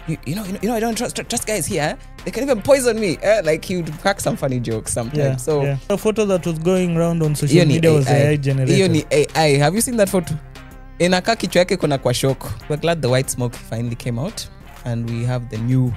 you know I don't trust guys here. They can even poison me. Like he would crack some funny jokes sometimes. So a photo that was going around on social media was AI generated. AI. Have you seen that photo? Inaka kichwa yake kuna kwa shock. We're glad the white smoke finally came out and we have the new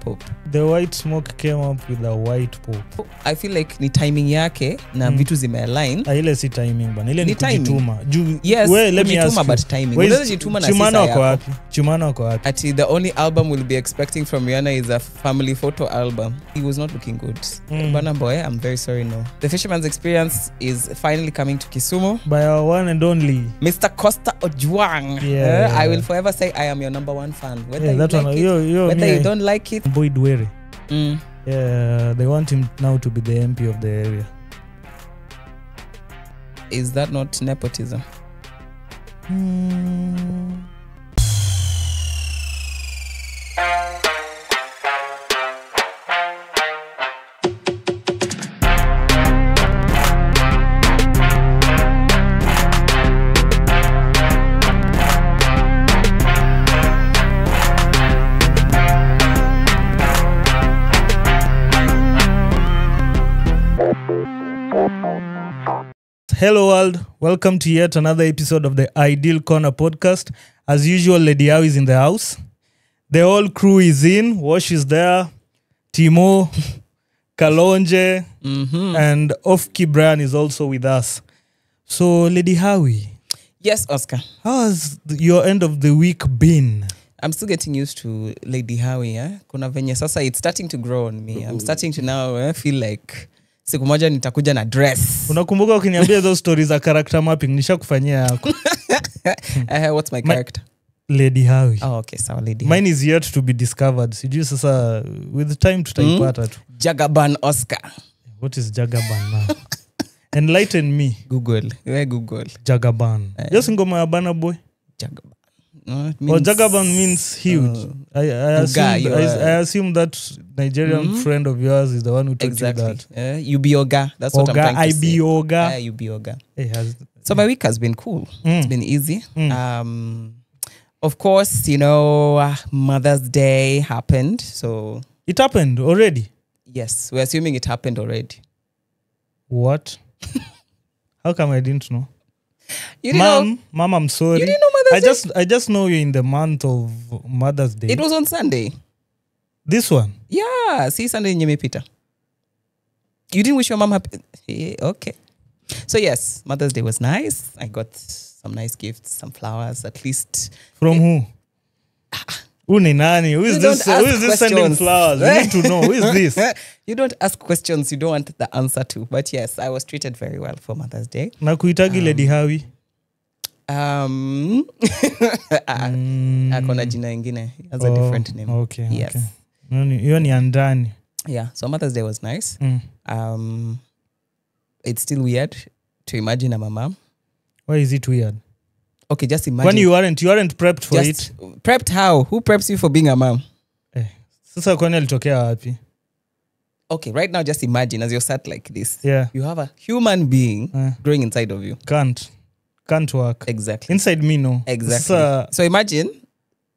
pope. The white smoke came up with a white pope. I feel like ni timing yake na vitu zimealign. Ile si timing bana. Ile ni kujituma. Yes, let me ask but timing. Unaweza jituma na sisa yako. Chumano wako wapi? Ati the only album we'll be expecting from Rihanna is a family photo album. He was not looking good. Bana boy, I'm very sorry no. The Fisherman's Experience is finally coming to Kisumu by our one and only Mr. Costa Ojwang. Yeah. I will forever say I am your number one fan. Whether you like it, whether you don't like it. Boy Dwere. Yeah, they want him now to be the MP of the area. Is that not nepotism? Hello world, welcome to yet another episode of the Ideal Corner podcast. As usual, Lady Howie is in the house. The whole crew is in. Wash is there, Timo, Kalonje, and Ofki Brian is also with us. So, Lady Howie. Yes, Oscar. How has your end of the week been? I'm still getting used to Lady Howie. Kuna venye sasa, it's starting to grow on me. I'm starting to now feel like siku moja nitakuja na dress. Unakumbuka ukiniambia those stories za character mapping nishakufanyia yako. What's my character? Lady Howie. Oh, okay, so Lady. Mine is yet to be discovered. Sijui sasa with time tutaipata tu. Jagaban Oscar. What is Jagaban now? Enlighten me. Google. Where Google? Jagaban. Just ngoma ya Burna Boy. Jagaban. Jagaban means huge. I assume that Nigerian friend of yours is the one who taught you that. You be Oga. That's what I'm trying to say. I be Oga. You be Oga. So my week has been cool. It's been easy. Of course, you know, Mother's Day happened. So it happened already? Yes, we're assuming it happened already. What? How come I didn't know? Mom, I'm sorry. You didn't know Mother's Day? I just know you're in the month of Mother's Day. It was on Sunday. This one? Yeah, see Sunday Nyeme Peter. You didn't wish your mom happy? Okay. So yes, Mother's Day was nice. I got some nice gifts, some flowers, at least. From who? Who is this sending flowers? You need to know. Who is this? You don't ask questions you don't want the answer to. But yes, I was treated very well for Mother's Day. Na kuitagi Lady Howie? Akona jina ingine. It has a different name. Okay. Yes. Hiyo ni andani. Yeah, so Mother's Day was nice. It's still weird to imagine I'm a mom. Why is it weird? Okay, just imagine. When you aren't prepped for it. Prepped how? Who preps you for being a mom? Sasa kwani alitokea wapi? Okay, right now just imagine as you're sat like this. Yeah. You have a human being growing inside of you. Can't work. Exactly. Inside me, no. Exactly. So imagine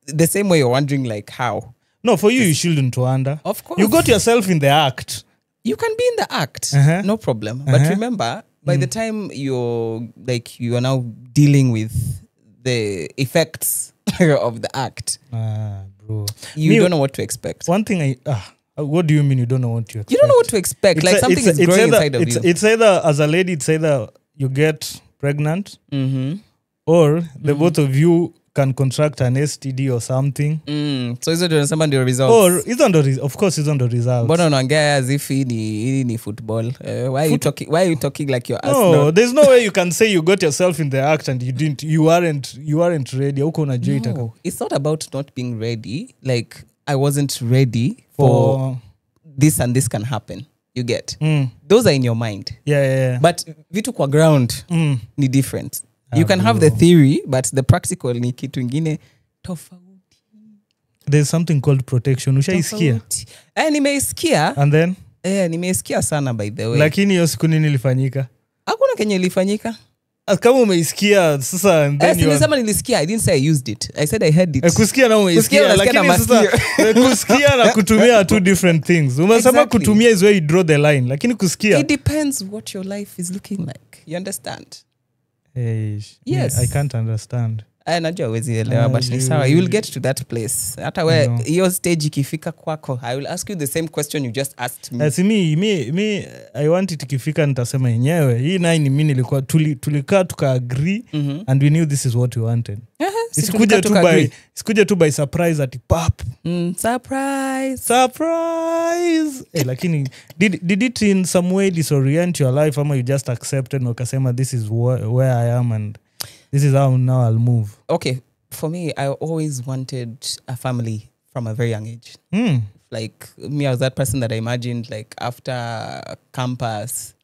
the same way you're wondering like how. No, for you shouldn't wonder. Of course. You got yourself in the act. You can be in the act. No problem. But remember, by the time you are now dealing with the effects of the act, bro, you don't know what to expect. One thing what do you mean you don't know what to expect? You don't know what to expect. Like something is growing inside of you. It's either, as a lady, it's either you get pregnant or the both of you can contract an STD or something. So hizo ndio nasema ndio results. Or of course hizo ndio results. Mbona unaongea as if ni football? Why are you talking like you're No, there's no way you can say you got yourself in the act and you aren't ready. Uko unajua itaka. No, it's not about not being ready. Like I wasn't ready for this and this can happen. You get. Those are in your mind. Yeah. But vitu kwa ground ni different. You can have the theory, but the practical ni kitu ingine tofauti. There's something called protection. Ushaisikia? Nimeisikia. And then? Nimeisikia sana by the way. Lakini hiyo siku nini ilifanyika? Hakuna kenye ilifanyika. kama umeisikia sasa and then you nilisema nilisikia. I didn't say I used it. I said I heard it. kusikia na umeisikia lakini sasa kusikia na kutumia two different things. Umesema Exactly. kutumia is where you draw the line, lakini kusikia It depends what your life is looking like. You understand? Yes. I can't understand. Najua huwezi elewa but ni sawa. You will get to that place. Hata where hiyo stage ikifika kwako, I will ask you the same question you just asked me. As me I want it ikifika nitasema yenyewe. Hii naye ni mimi nilikuwa tulikaa tuka-agree and we knew this is what we wanted. Isikuje tu by surprise at pop. Surprise. Lakini did it in some way disorient your life ama you just accepted na ukasema this is where I am and this is how now I'll move? Okay, for me, I always wanted a family from a very young age. Like me, I was that person that I imagined like after campus,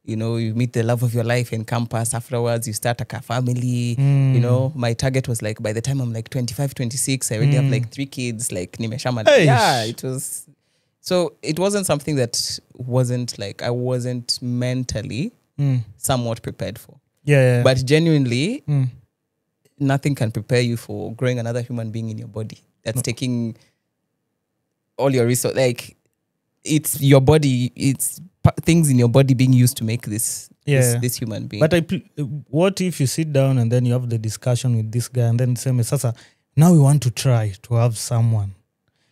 you know, you meet the love of your life in campus. Afterwards, you start a family. You know, my target was like by the time I'm like 25, 26, I already have like 3 kids. Like nimeshama. Yeah, it was. So it wasn't something that wasn't like I wasn't mentally somewhat prepared for. Yeah. But genuinely, nothing can prepare you for growing another human being in your body. That's taking all your resources. Like, it's your body, it's things in your body being used to make this human being. But what if you sit down and then you have the discussion with this guy and then say, Sasa, now we want to try to have someone.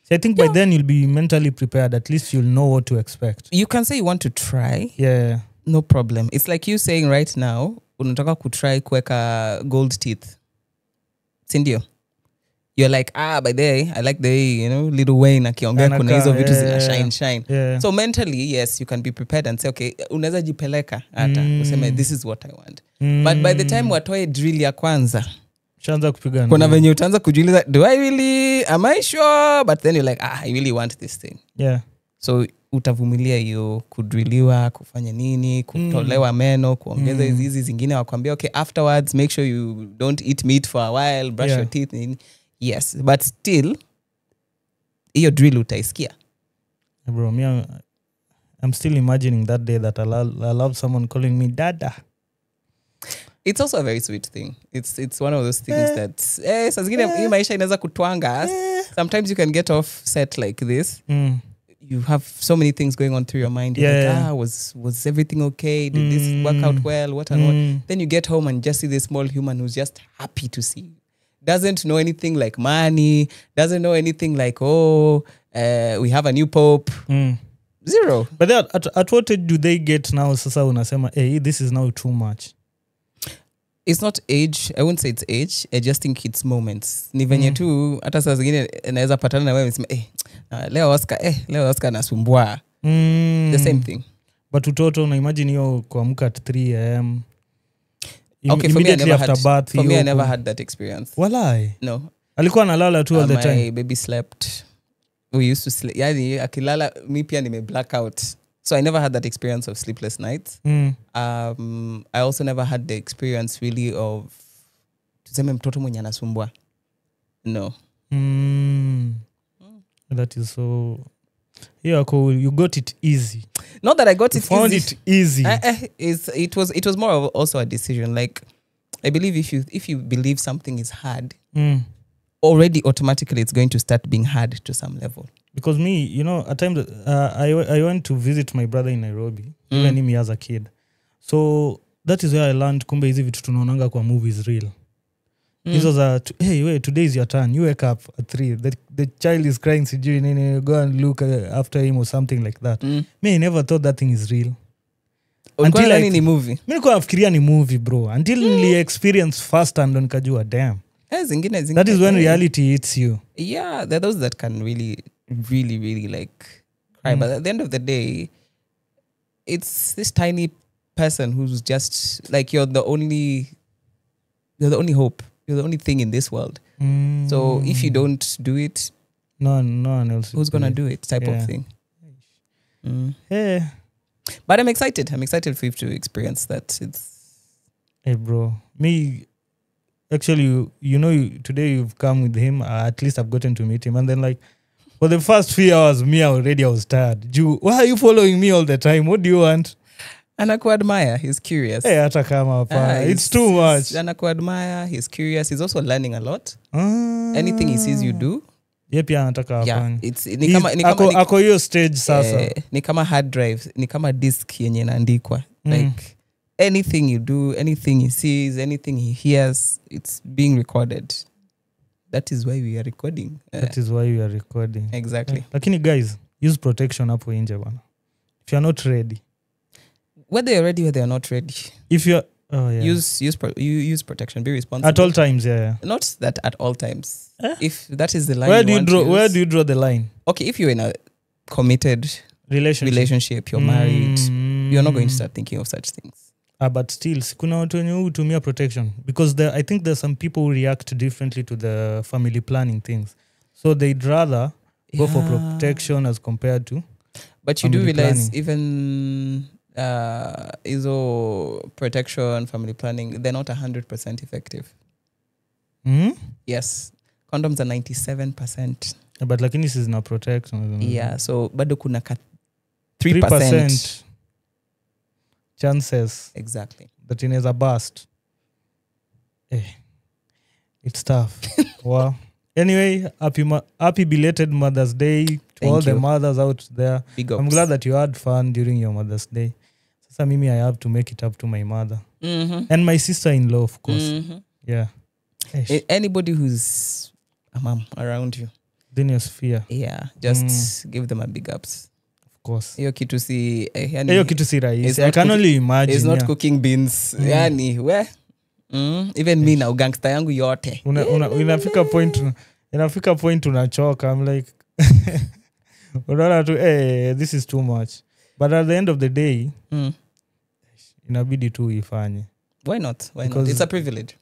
So I think by then you'll be mentally prepared. At least you'll know what to expect. You can say you want to try. Yeah. No problem. It's like you saying right now, unataka kutry kuweka gold teeth. Sindio? You're like, by the way, I like the way, you know, Lil Wayne akiongea kuna hizo vitu zina shine. Yeah. So mentally, yes, you can be prepared and say, okay, unaweza jipeleka hata. Useme, this is what I want. But by the time watoe drill ya kwanza, Shanza kupigana. Kuna venye utaanza kujiuliza, am I sure? But then you're like, I really want this thing. Yeah. So utavumilia hiyo kudriliwa, kufanya nini, kutolewa meno, kuongeza hizi zingine wakwambia, okay, afterwards make sure you don't eat meat for a while, brush your teeth. Yes, but still hiyo drill utaisikia. Bro, I'm still imagining that day that I love someone calling me dada. It's also a very sweet thing. It's one of those things that saa zingine hii maisha inaweza kutwanga. Sometimes you can get off set like this. You have so many things going on through your mind. You're like, was everything okay? Did this work out well? What and what? Then you get home and just see this small human who's just happy to see you. Doesn't know anything like money. Doesn't know anything like, we have a new pope. Zero. But then at what age do they get now? Sasa unasema, hey, this is now too much. It's not age. I wouldn't say it's age. I just think it's moments. Ni venye tu, hata saa zingine naweza patana na wewe nisema, leo Oscar nasumbua. The same thing. But utoto, na imagine hiyo kuamka at 3 a.m. Okay, for me, I never had that experience. Walai? No. Alikuwa analala tu all the time? My baby slept. We used to sleep. Yani, akilala, mi pia nime black out. So I never had that experience of sleepless nights. I also never had the experience really of tuseme mtoto mwenye anasumbua. No. That is so... Yeah, cool. You got it easy. Not that I got it found easy. It easy. It was more of also a decision. Like, I believe if you believe something is hard, already automatically it's going to start being hard to some level. Because me, you know, at times I went to visit my brother in Nairobi, even him as a kid. So that is where I learned kumbe hizi vitu tunaonanga kwa movies real. This was hey, wait, today is your turn. You wake up at 3. The child is crying, sijui nini, go and look after him or something like that. Me, I never thought that thing is real. Until ni movie. Mimi nilikuwa nafikiria ni movie, bro. Until nili experience first and ndo nikajua, damn. Zingine. That is when reality hits you. Yeah, there are those that can really, really, really like cry. But at the end of the day, it's this tiny person who's just like you're the only hope. You're the only thing in this world. So if you don't do it, no one else. Who's gonna do it? Type of thing. Yeah. But I'm excited. I'm excited for you to experience that. Hey, bro. Me, actually, you know, today you've come with him. At least I've gotten to meet him, and then like for the first few hours, I was tired. Why are you following me all the time? What do you want? Anakuadmire, he's curious. Hey, hata kama hapa. It's too much. Anakuadmire, he's curious. He's also learning a lot. Anything he sees you do. Ye pia anataka afanye. Ako hiyo stage sasa. Ni kama hard drive, ni kama disk yenye inaandikwa. Like anything you do, anything he sees, anything he hears, it's being recorded. That is why we are recording. That is why we are recording. Exactly. Lakini guys, use protection hapo nje bana. If you're not ready. Whether you're ready or they're not ready. If you're use protection. Be responsible. At all times, yeah. Not that at all times. If that is the line where do you draw the line? Okay, if you're in a committed relationship, you're married, you're not going to start thinking of such things. But still, kuna watu wenye hutumia protection because I think there's some people who react differently to the family planning things. So they'd rather go for protection as compared to But you do realize planning. Even ISO protection, family planning, they're not 100% effective. Yes. Condoms are 97%. But lakini this is not protection. Yeah, so bado kuna 3% chances. Exactly. That it is a bust. It's tough. Wow. Anyway, happy belated Mother's Day to all the mothers out there. Big ups. I'm glad that you had fun during your Mother's Day. Sasa mimi I have to make it up to my mother. And my sister-in-law, of course. Yeah. Anybody who's a mom around you. Then your sphere. Yeah, just give them a big ups. Of course. Hiyo kitu si rahisi. I can only imagine. It's not cooking beans. Yani, even me na ugangsta yangu yote. Inafika point unachoka. I'm like unaona tu this is too much. But at the end of the day, inabidi tu ifanye. Why not? It's a privilege.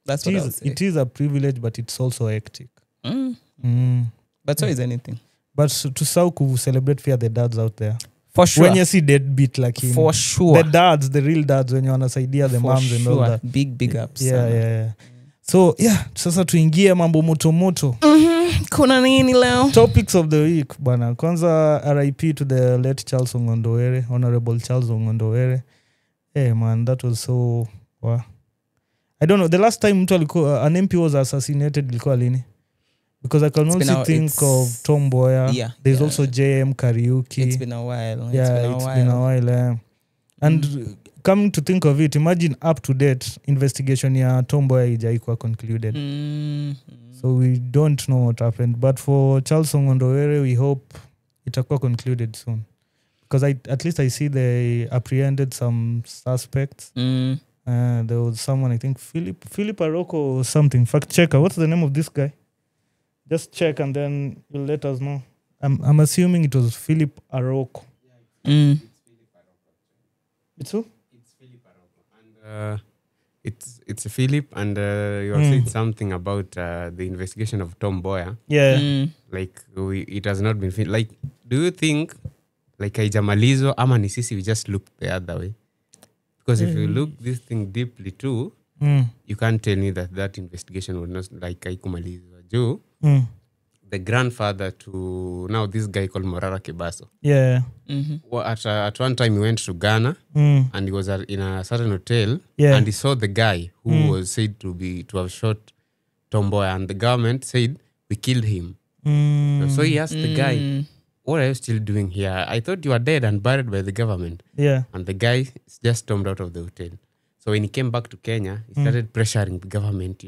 That's what I would say. It is a privilege, but it's also hectic. But so is anything. But to celebrate fear the dads out there. For sure. When you see deadbeat like him. For sure. The dads, the real dads, when you wanasaidia the moms and all that. Big ups. Yeah. So, sasa tuingie mambo moto. Kuna nini leo? Topics of the week, bana. Kwanza RIP to the late Charles Ongondowere, Honorable Charles Ongondowere. Hey man, that was so... Wow. I don't know, the last time an MP was assassinated ilikuwa lini? Because I can also think of Tom Mboya. Yeah. There's also JM Kariuki. It's been a while. It's been a while. And coming to think of it, imagine up to date investigation ya Tom Mboya haijaikuwa concluded. So we don't know what happened. But for Charles Ongondowere, we hope itakuwa concluded soon. Because at least I see they apprehended some suspects. There was someone, I think Philip Aroko or something. Fact checker. What's the name of this guy? Just check and then you'll let us know. I'm assuming it was Philip Aroko. It's Philip Aroko. It's who? It's Philip Aroko. And it's Philip, and you also said something about the investigation of Tom Mboya. Yeah. Like it has not been finished. Like, do you think like haijamalizwa ama ni sisi we just look the other way? Because if you look this thing deeply too, you can't tell me that investigation was not like haikumalizwa. Juu, the grandfather to now this guy called Morara Kebaso. Yeah. At one time he went to Ghana and he was in a certain hotel and he saw the guy who was said to have shot Tom Mboya, and the government said we killed him. So he asked the guy, what are you still doing here? I thought you were dead and buried by the government. Yeah. And the guy just stormed out of the hotel. So when he came back to Kenya, he started pressuring the government,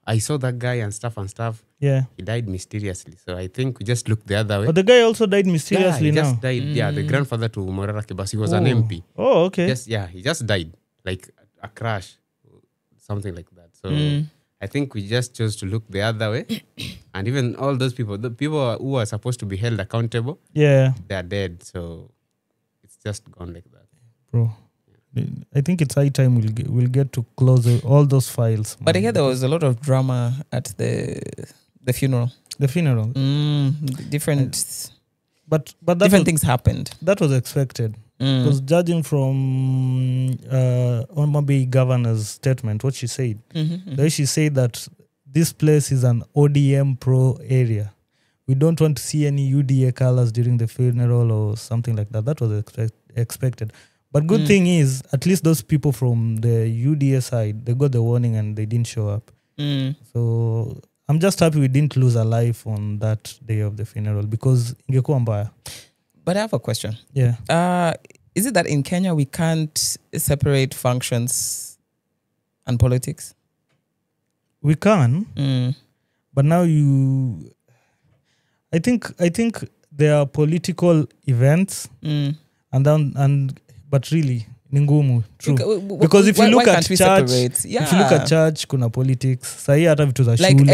I saw that guy and stuff. Yeah. He died mysteriously. So I think we just look the other way. But the guy also died mysteriously now. He just died. Yeah, the grandfather to Morara Kebaso, he was an MP. Oh, okay. He just died. Like a crash. Something like that. So I think we just chose to look the other way. And even all those people, the people who are supposed to be held accountable, they are dead. So it's just gone like that. Bro. I think it's high time we'll get to close all those files. But I hear there was a lot of drama at the funeral. The funeral. Different different things happened. That was expected. Because judging from Omabay governor's statement, what she said, she said that this place is an ODM pro area. We don't want to see any UDA colors during the funeral or something like that. That was expected. But good thing is, at least those people from the UDA side, they got the warning and they didn't show up. So I'm just happy we didn't lose a life on that day of the funeral because ingekuwa mbaya. But I have a question. Yeah. Is it that in Kenya we can't separate functions and politics? We can, but now I think there are political events but really ni ngumu, true. Because if you look at church, if you look at church kuna politics. Sahi hata vitu za like shule.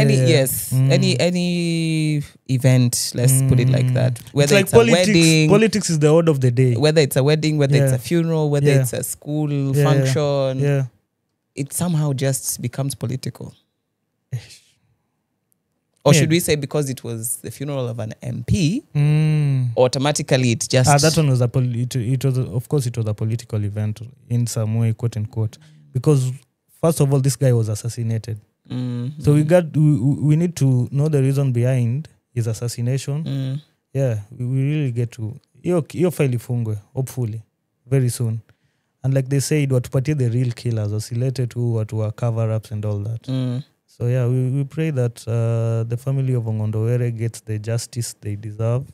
any event, let's put it like that. Whether it's it's like a wedding, politics is the order of the day. whether it's a wedding, whether it's a funeral, whether it's a school function, it somehow just becomes political. Or should we say because it was the funeral of an MP, automatically it just... that one was it was of course it was a political event in some way, quote unquote. Because first of all, this guy was assassinated. So we need to know the reason behind his assassination. Yeah, we really get to... Hiyo file ifungwe, hopefully, very soon. And like they said, watupatie the real killers, wasilete tu watu wa cover-ups and all that. So yeah, we pray that the family of Ongondowere gets the justice they deserve.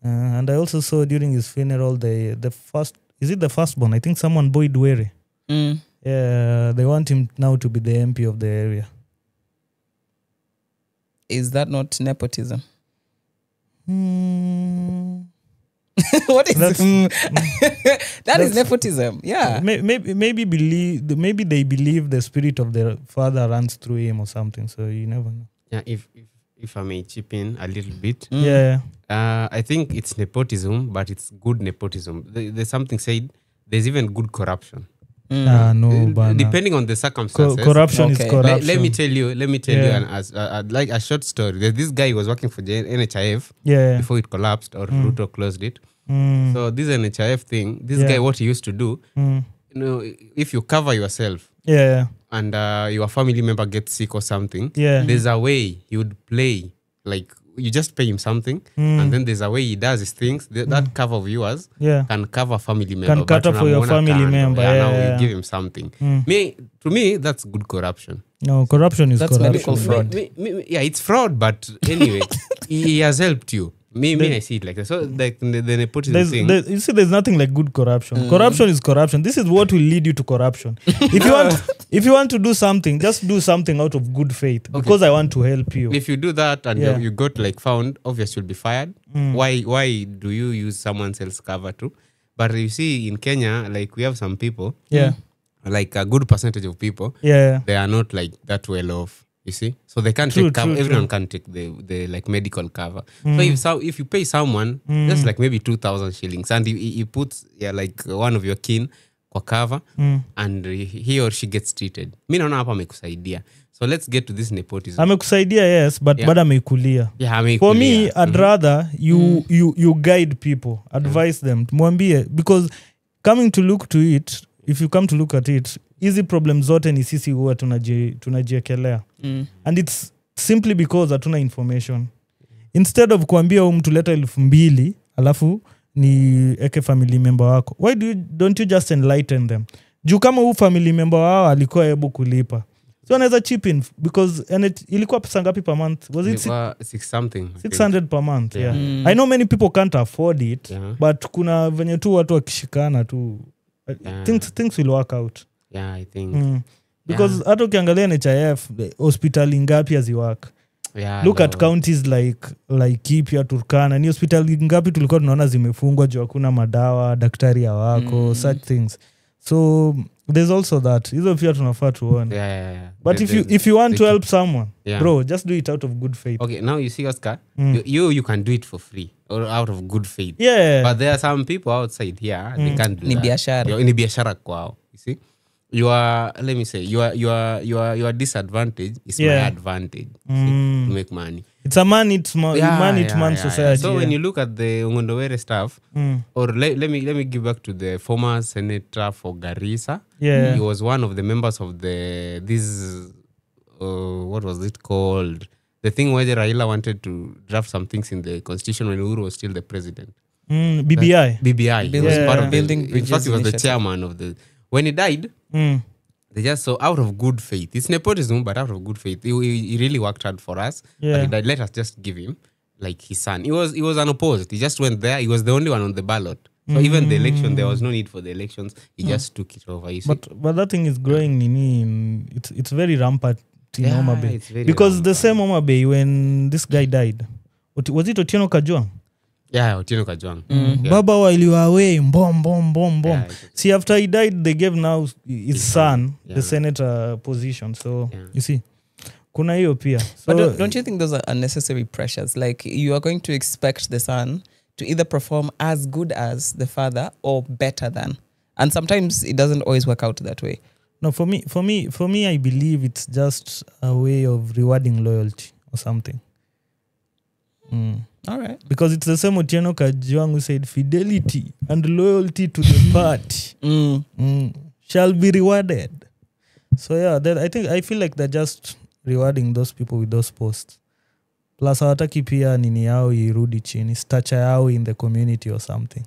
And I also saw during his funeral, the firstborn? I think someone Boyd Were. Yeah, they want him now to be the MP of the area. Is that not nepotism? What is that? Is nepotism? Yeah. Maybe they believe the spirit of their father runs through him or something. So you never know. Yeah, if I may chip in a little bit. Yeah. I think it's nepotism, but it's good nepotism. There's something said. There's even good corruption. No, but depending on the circumstances. Corruption is corruption. Let me tell you, like a short story. There's this guy who was working for the NHIF before it collapsed or Ruto closed it. So this NHIF thing, this guy, what he used to do, if you cover yourself and your family member gets sick or something, there's a way he would play, like you just pay him something and then there's a way he does his things. That cover of yours can cover family member. Can cover for your family member. Now you give him something. To me, that's good corruption. No, corruption is that's corruption. medical fraud. Yeah, it's fraud, but anyway, he has helped you. I see it like that. So like the nepotism thing. You see, there's nothing like good corruption. Corruption is corruption. This is what will lead you to corruption. If you want to do something, just do something out of good faith. Because I want to help you. If you do that and you got like found, obviously you'll be fired. Why do you use someone else's cover too? But you see in Kenya, like we have some people, like a good percentage of people, they are not like that well off. You see, so they can't take cover. Everyone can take the like medical cover. So if you pay someone just like maybe 2,000 shillings and he puts like one of your kin kwa cover and he or she gets treated, mi naona hapa amekusaidia. So let's get to this nepotism. Amekusaidia, yes, but bado ameikulia. For me, I'd rather you guide people, advise them, mwambie, because coming to look to it, if you come to look at it, hizi problem zote ni sisi huwa tunajiekelea. And it's simply because hatuna information. Instead of kuambia mtu leta 2,000 alafu ni eke family member wako, why don't you just enlighten them? Juu kama family member wao alikuwa able kulipa, so anaweza chip in, because ilikuwa pesa ngapi per month? Was it 600 per month? I know many people can't afford it, but kuna venye tu watu wakishikana tu things will work out. Yeah, I think. Because hata ukiangalia NHIF, hospitali ngapi haziwork. Look at counties like Kipia, Turkana. Ni hospitali ngapi tulikuwa tunaona zimefungwa juu hakuna madawa, daktari hawako, such things. So there's also that. Hizo pia tunafaa tuone. But if you want to help someone, bro, just do it out of good faith. Okay, now you see, Oscar, you can do it for free or out of good faith. But there are some people outside here, they can't do that. Ni biashara kwao. You see? Let me say, your disadvantage is my advantage to make money. It's a man-to-man society. So when you look at the Ongondowere stuff, or let me give back to the former senator for Garissa. He was one of the members of what was it called? The thing where Raila wanted to draft some things in the constitution when Uhuru was still the president. BBI. BBI. He was Yeah. part of Building in Bridges fact, he was the Initiative. chairman of the. When he died, they just saw out of good faith. It's nepotism, but out of good faith, he really worked hard for us. Yeah. But he died. Let us just give him like his son. He was unopposed. He just went there. He was the only one on the ballot. So even the election, there was no need for the elections. He just took it over. You see? But that thing is growing it's very rampant in Homa Bay. it's very Because the rampant. same Homa Bay when this guy died, was it Otieno Kajwang? Yeah, Otieno Kajwang. Baba waliwa away, bomb. Yeah, See, after he died, they gave now his son Yeah. the senator position. So Yeah. you see, kuna hiyo pia. So But don't you think those are unnecessary pressures? Like you are going to expect the son to either perform as good as the father or better than. And sometimes it doesn't always work out that way. no, for me, I believe it's just a way of rewarding loyalty or something. All right. Because it's the same Otieno Kajwang who said fidelity and loyalty to the party shall be rewarded. So yeah, I feel like they're just rewarding those people with those posts. Plus hawataki pia nini yao irudi chini, stature yao in the community or something.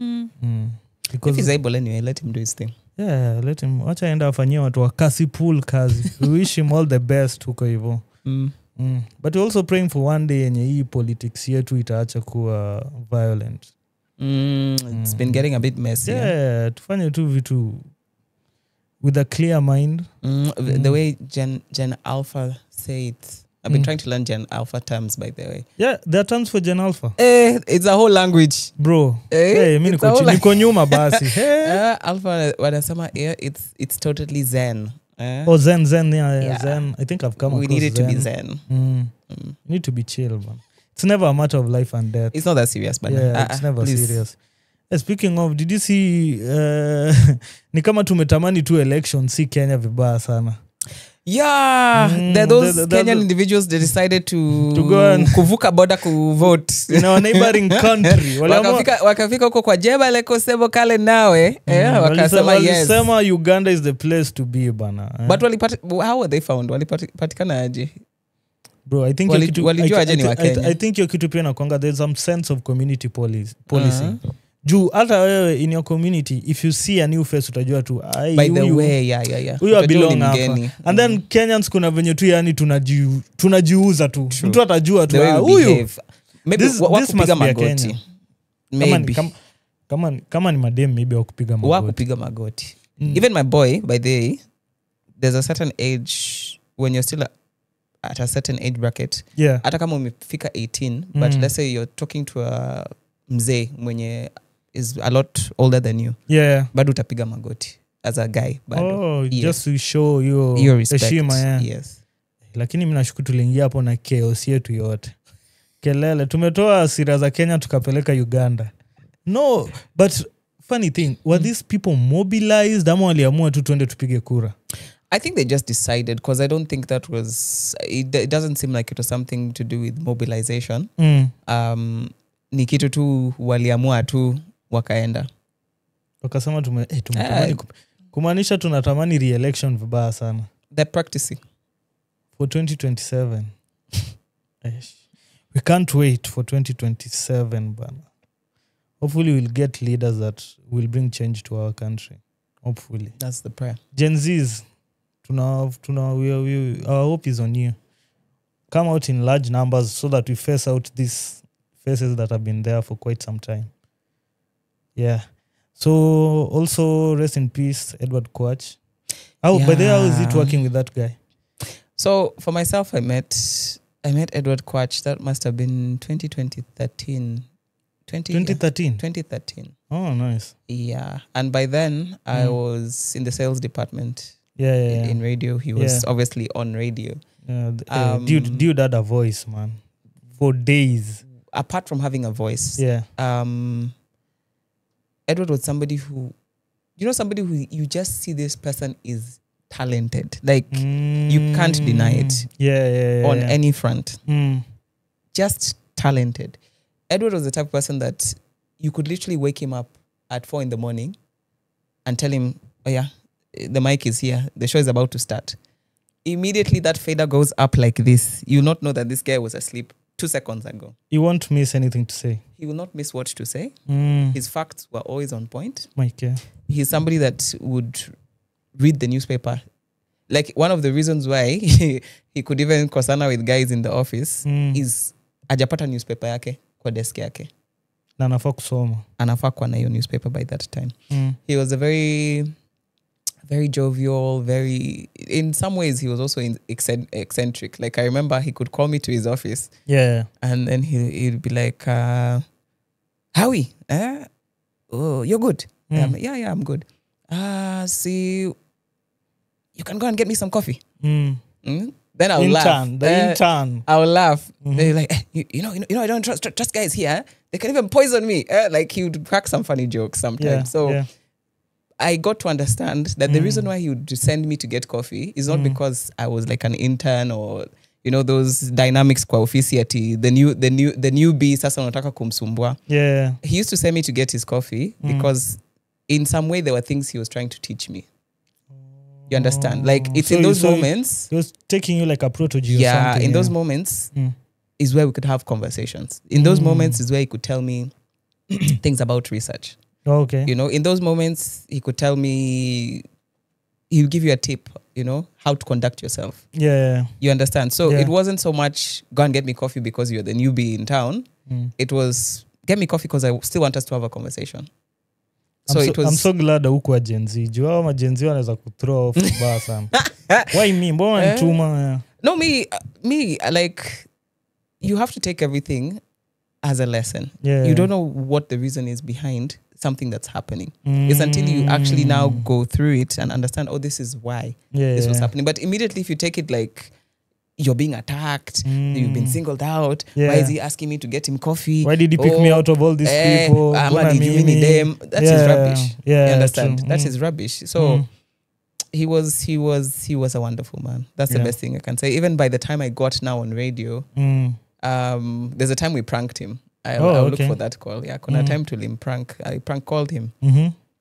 If Because he's able anyway, let him do his thing. yeah, let him wacha enda afanyie watu wa Kasipul kazi. We wish him all the best huko hivyo. But we're also praying for one day yenye hii politics yetu itaacha kuwa violent. It's been getting a bit messy. Yeah, tufanye tu vitu with a clear mind. The way Gen Alpha say it. I've been trying to learn Gen Alpha terms, by the way. Yeah, there are terms for Gen Alpha. It's a whole language. Bro, mi It's a whole niko nyuma basi. Hey. Alpha, wanasema here, it's totally Zen. Oh, Zen, yeah, Yeah. Zen. I think I've come We across need it to be Zen. Zen. You need to be chill, man. It's never a matter of life and death. It's not that serious, but Yeah, it's never please. serious. Speaking of, did you see ni kama tumetamani tu election si Kenya vibaya sana. Yeah, there are those the- Kenyan individuals that decided to go and- kuvuka border kuvote. In our neighboring country. wakafika huko kwa jeba leko sebo kale nawe wakasema yes. Walisema Uganda is the place to be bana. But how were they found? Walipatikana aje? Bro, I think walijua aje ni wa Kenya. I think your kitu pia nakwanga there's some sense of community policy. Juu hata wewe in your community if you see a new face utajua tu By the way, yeah. huyu belong Utajua ni hapa. mgeni. And then Kenyans kuna venye tu yani tunajiuza tu. Mtu atajua tu The way we huyu. behave. Maybe This wakupiga must be a magoti. Kenya. Maybe. Kama ni madem maybe wakupiga magoti. Wakupiga magoti. Even my boy, by the way, there's a certain age when you're still at a certain age bracket. Yeah. Hata kama umefika 18, but let's say you're talking to a mzee mwenye is a lot older than you. Yeah. Bado utapiga magoti as a guy. Bado. Oh, Yes. just to show your respect. heshima, yeah. Yes. Lakini mimi nashuku tuliingia hapo na chaos yetu yote. Kelele tumetoa asira za Kenya tukapeleka Uganda. No, but funny thing, were these people mobilized ama waliamua tu tuende tupige kura? I think they just decided because I don't think that was it doesn't seem like it was something to do with mobilization. Ni kitu tu waliamua tu wakaenda. Wakasema tumetamani kumaanisha tunatamani re-election vibaya sana. They're practicing For 2027. We can't wait for 2027 bana. Hopefully we'll get leaders that will bring change to our country. Hopefully. That's the prayer. Gen Zs, our hope is on you. Come out in large numbers so that we face out these faces that have been there for quite some time. Yeah. So also rest in peace, Edward Kwach. By the way, how is it working with that guy? So for myself, I met Edward Kwach. That must have been 2013. 2013. Oh, nice. Yeah. And by then, I was in the sales department Yeah. in radio. He was obviously on radio. Dude had a voice, man. For days. Apart from having a voice, Yeah. Edward was somebody who you just see this person is talented. Like you can't deny it. Yeah. On any front. Mm. Just talented. Edward was the type of person that you could literally wake him up at 4 a.m. and tell him, oh yeah, the mic is here. The show is about to start. Immediately that fader goes up like this. You'll not know that this guy was asleep 2 seconds ago. You won't miss anything to say. he will not miss what to say. His facts were always on point. Okay. He's somebody that would read the newspaper. Like one of the reasons why he could even kosana with guys in the office is ajapata newspaper yake kwa desk yake. Na anafaa kusoma. Anafaa kuwa na hiyo newspaper by that time. He was a very jovial, in some ways he was also eccentric. Like I remember he could call me to his office. Yeah. And then he'd be like, Howie, oh, you're good. Yeah, I'm good. See, you can go and get me some coffee. Then I'll laugh. Intern. I'll laugh. They're like, you know, I don't trust guys here. They can even poison me. Like he would crack some funny jokes sometimes. I got to understand that the reason why he would send me to get coffee is not because I was like an intern or those dynamics kwa ofisi ati the newbie sasa unataka kumsumbua. Yeah. He used to send me to get his coffee because in some way there were things he was trying to teach me. You understand? Like it's in those moments. He was taking you like a protege or something. Yeah, in those moments is where we could have conversations. In those moments is where he could tell me things about research. Okay. In those moments, he could tell me, he'll give you a tip, how to conduct yourself. Yeah. You understand? So it wasn't so much, go and get me coffee because you're the newbie in town. It was, get me coffee because I still want us to have a conversation. I'm so glad huko Gen Z. Juu hao Gen Z wanaweza kuthrow off baa sana. Why me? Mbona nituma? No, me, like, you have to take everything as a lesson. Yeah. You don't know what the reason is behind something that's happening. It's until you actually now go through it and understand, this is why this was happening. But immediately if you take it like you're being attacked, you've been singled out, why is he asking me to get him coffee? Why did he pick me out of all these people? Did you need them? That's his rubbish. Yeah, you understand? True. That's his rubbish. So he was a wonderful man. That's the best thing I can say. Even by the time I got now on radio, there's a time we pranked him. I'll look for that call. Yeah, kuna time to him I prank called him.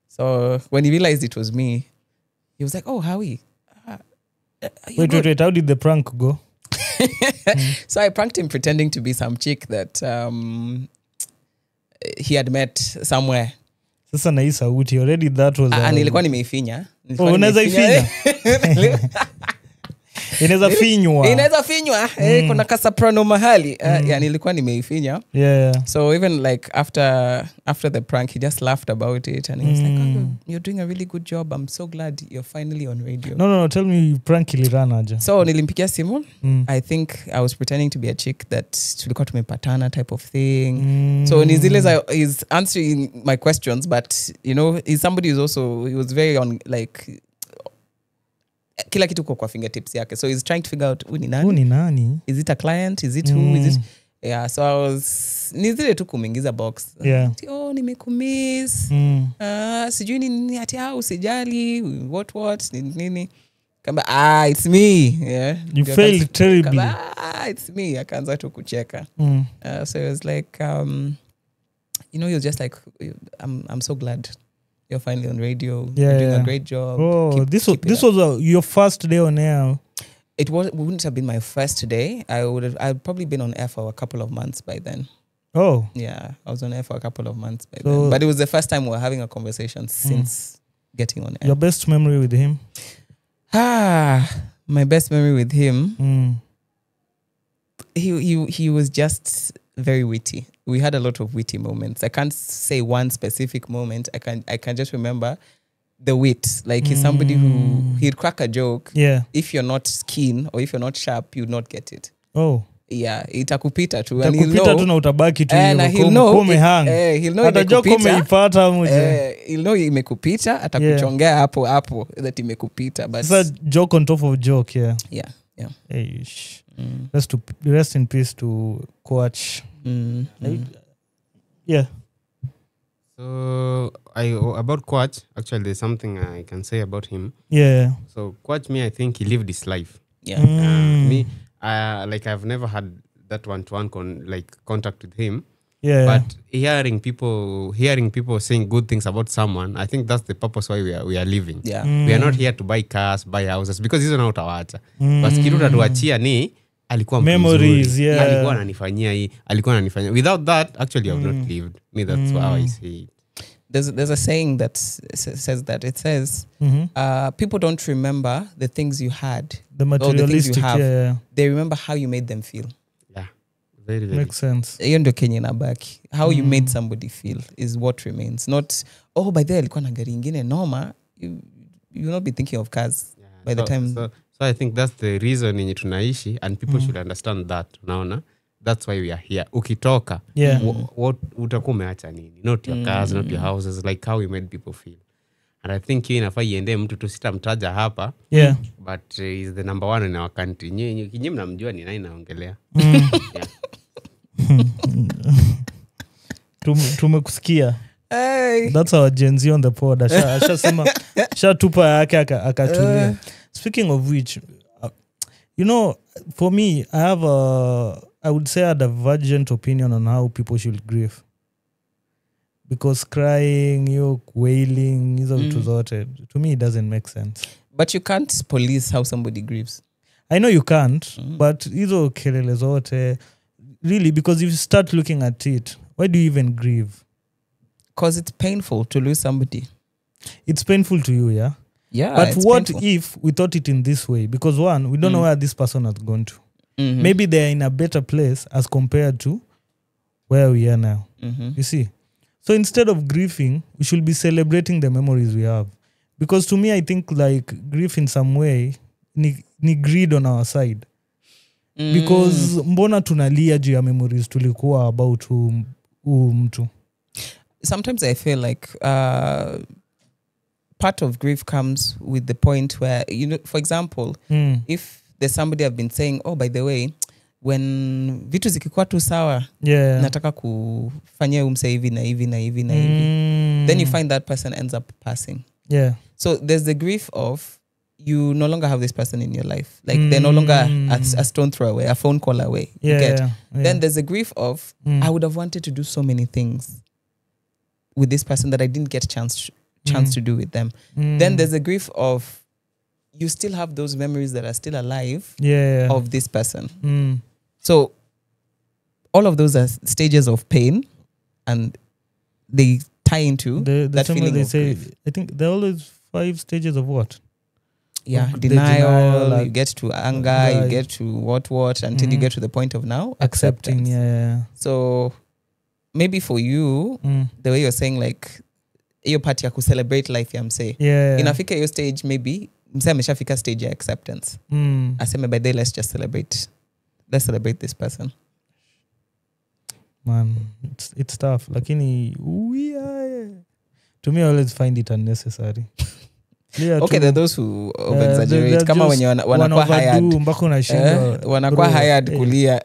So when he realized it was me, he was like, "Oh, Howie." Wait, how did the prank go? So I pranked him pretending to be some chick that he had met somewhere. Sasa na hii sauti already that was nilikuwa nimeifinya. Unaweza ifinya? Inaweza finywa. Kuna kasoprano mahali. Nilikuwa nimeifinya. Yeah. So even like after the prank, he just laughed about it and he was like, you're doing a really good job. I'm so glad you're finally on radio. No. Tell me prank ilirana aje. So nilimpigia simu. I think I was pretending to be a chick that tulikuwa tumepatana type of thing. So Nizile is answering my questions, but he's somebody who's also, he was very on like kila kitu kwa fingertips yake. So he's trying to figure out who ni nani? Is it a client? Is it who? Is it? Yeah, so I was nizile tu kumingiza box. Yeah. Nimekumiss. Sijui nini ati usijali. What nini. Kamba it's me. Yeah. You failed terribly. It's me. Akaanza tu kucheka. So it was like he was just like, I'm so glad you're finally on radio. You're doing a great job. Oh, this was your first day on air. It wouldn't have been my first day. I'd probably been on air for a couple of months by then. Oh. Yeah, I was on air for a couple of months by then. But it was the first time we were having a conversation since getting on air. Your best memory with him? My best memory with him. He was just very witty. We had a lot of witty moments. I can't say one specific moment. I can just remember the wit. Like he's somebody who he'd crack a joke. Yeah. If you're not keen or if you're not sharp, you'd not get it. Oh. Yeah, itakupita tu. Itakupita tu na utabaki tu. He'll know. He'll know imekupita. He'll know imekupita. Atakuchongea hapo that imekupita. But it's a joke on top of joke, yeah. Yeah. Hey, rest in peace to Coach. Yeah. So about Quach, actually there's something I can say about him. Yeah. So Quach, me, I think he lived his life. Yeah. Me, I've never had that one-to-one contact with him. Yeah. But hearing people saying good things about someone, I think that's the purpose why we are living. Yeah. We are not here to buy cars, buy houses, because hizo na utawacha. But kitu tatuachia ni alikuwa memories, yeah. alikuwa ananifanyia hii, alikuwa ananifanyia. Without that, actually I've not lived. Me, that's how I see it. There's a saying that says that. It says, people don't remember the things you had, the materialistic, you have. Yeah. They remember how you made them feel. Yeah, very, very. Makes sense. Hiyo ndio Kenya inabaki. How you made somebody feel is what remains. Not, oh, by the way alikuwa na gari ingine noma. You will not be thinking of cars by the time. So I think that's the reason yenye tunaishi, and people should understand that. Unaona? That's why we are here. Ukitoka, what utakuwa umeacha nini? Not your cars, not your houses, like how we made people feel. And I think hiyo inafaa iende mtu tu sitamtaja hapa. Yeah. But is the number one in our country. Nyinyi mnamjua ni nani naongelea. Yeah. Tumekusikia. Hey. That's our Gen Z on the pod. Ashasema shatupa yake akatulia. Speaking of which, you know, for me, I would say a divergent opinion on how people should grieve. Because crying, wailing, hizo vitu zote, to me it doesn't make sense. But you can't police how somebody grieves. I know you can't, but hizo kelele zote, really, because if you start looking at it, why do you even grieve? Because it's painful to lose somebody. It's painful to you, yeah? Yeah. But it's what painful. if we thought it in this way? Because one, we don't know where this person has gone to. Maybe they're in a better place as compared to where we are now. You see? So instead of grieving, we should be celebrating the memories we have. Because to me, I think like grief in some way, ni greed on our side. Because mbona tunalia juu ya memories tulikuwa about mtu. Sometimes I feel like part of grief comes with the point where, you know, for example, if there's somebody I've been saying, oh, by the way, when vitu zikikuwa tu sawa, nataka kufanyia umse hivi na hivi na hivi na hivi, then you find that person ends up passing. Yeah. So there's the grief of you no longer have this person in your life. Like they're no longer a stone throw away, a phone call away. Yeah. Then there's the grief of I would have wanted to do so many things with this person that I didn't get a chance to do with them. Then there's the grief of you still have those memories that are still alive of this person. So all of those are stages of pain, and they tie into that feeling of grief. I think there are always 5 stages of what? Yeah, denial, like, you get to anger, you get to what, until you get to the point of now acceptance. Yeah. So maybe for you, the way you're saying, like, hiyo part ya celebrate life ya mse. Inafika hiyo stage, maybe mse ameshafika stage ya acceptance. Aseme by day, let's celebrate this person. Man, it's tough. Lakini to me, I always find it unnecessary. Okay, there are those who over-exaggerate. Kama wenye wanakuwa hired. Mpaka unashindwa. Wanakuwa hired kulia.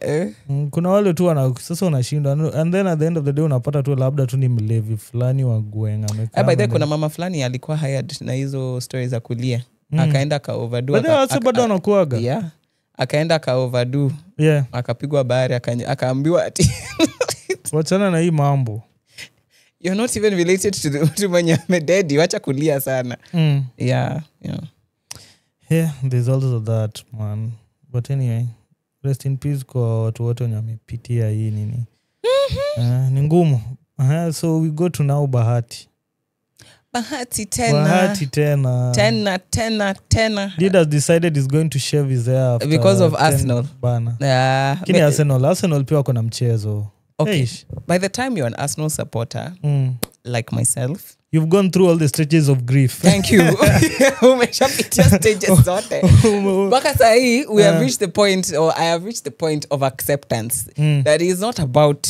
Kuna wale tu sasa unashindwa. And then at the end of the day unapata tu labda tu ni mlevi fulani wa Gwenga. By the way, kuna mama fulani alikuwa hired na hizo stories za kulia. Akaenda ka overdo. Bado anakuaga. Yeah. Akaenda ka overdo. Yeah. Akapigwa bahari akaambiwa ati wachana na hii mambo. You're not even related to mwenye amededi, wacha kulia sana. Yeah. Yeah, there's also that, man. But anyway, rest in peace kwa watu wote wenye wamepitia hii nini. Ni ngumu. So we go to now Bahati. Bahati tena. Didas decided he's going to shave his hair after because of Arsenal. Bana. Kini Arsenal pia wako na mchezo. Okay. By the time you're an Arsenal supporter, like myself, you've gone through all the stages of grief. Thank you. Umeshapitia stages zote. Mpaka sahi, we have reached the point, or I have reached the point of acceptance that is not about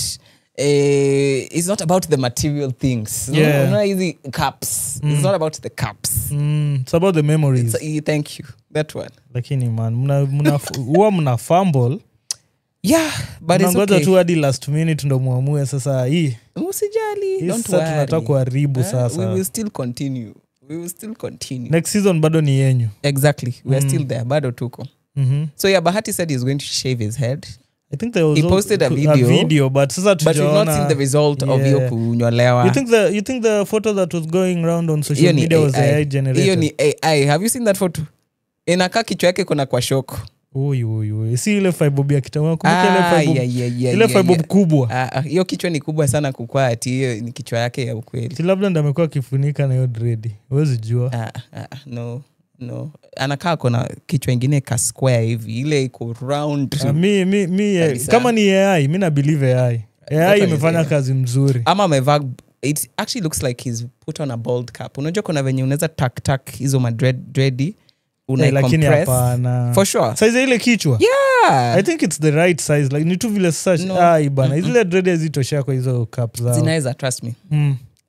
it's not about the material things. Yeah. Not easy cups. It's not about the cups. It's about the memories. Thank you. That one. Lakini man, mna fumble. Yeah, but it's okay. Tu hadi last minute ndo muamue sasa hii. Usijali, don't worry. Tunataka kuharibu sasa. We will still continue. Next season bado ni yenyu. Exactly. We are still there. Bado tuko. So yeah, Bahati said he's going to shave his head. I think there was he posted a video but sasa but we've not seen the result of hiyo kunyolewa. You think the photo that was going around on social media was AI generated? Hiyo ni AI. Have you seen that photo? Inakaa kichwa yake kuna kwa shoko. Uyu. Si ile fibob ya kitambo. Kumbuka ile fibob. Ile fibob kubwa. Hiyo kichwa ni kubwa sana kukua ati hiyo ni kichwa yake ya ukweli. Si labda ndo amekuwa kifunika na hiyo dread. Huwezi jua. No. Anakaa kona kichwa ingine ka square hivi. Ile iko round. Kama ni AI, mimi na believe AI. AI imefanya kazi mzuri. Ama amevaa, it actually looks like he's put on a bald cap. Unajua kuna venye unaweza tak hizo madready lakini hapana. For sure. Size ile kichwa. Yeah. I think it's the right size. Like ni tu vile such bana. Zile dread hazitoshea kwa hizo cap zao. Zinaweza, trust me.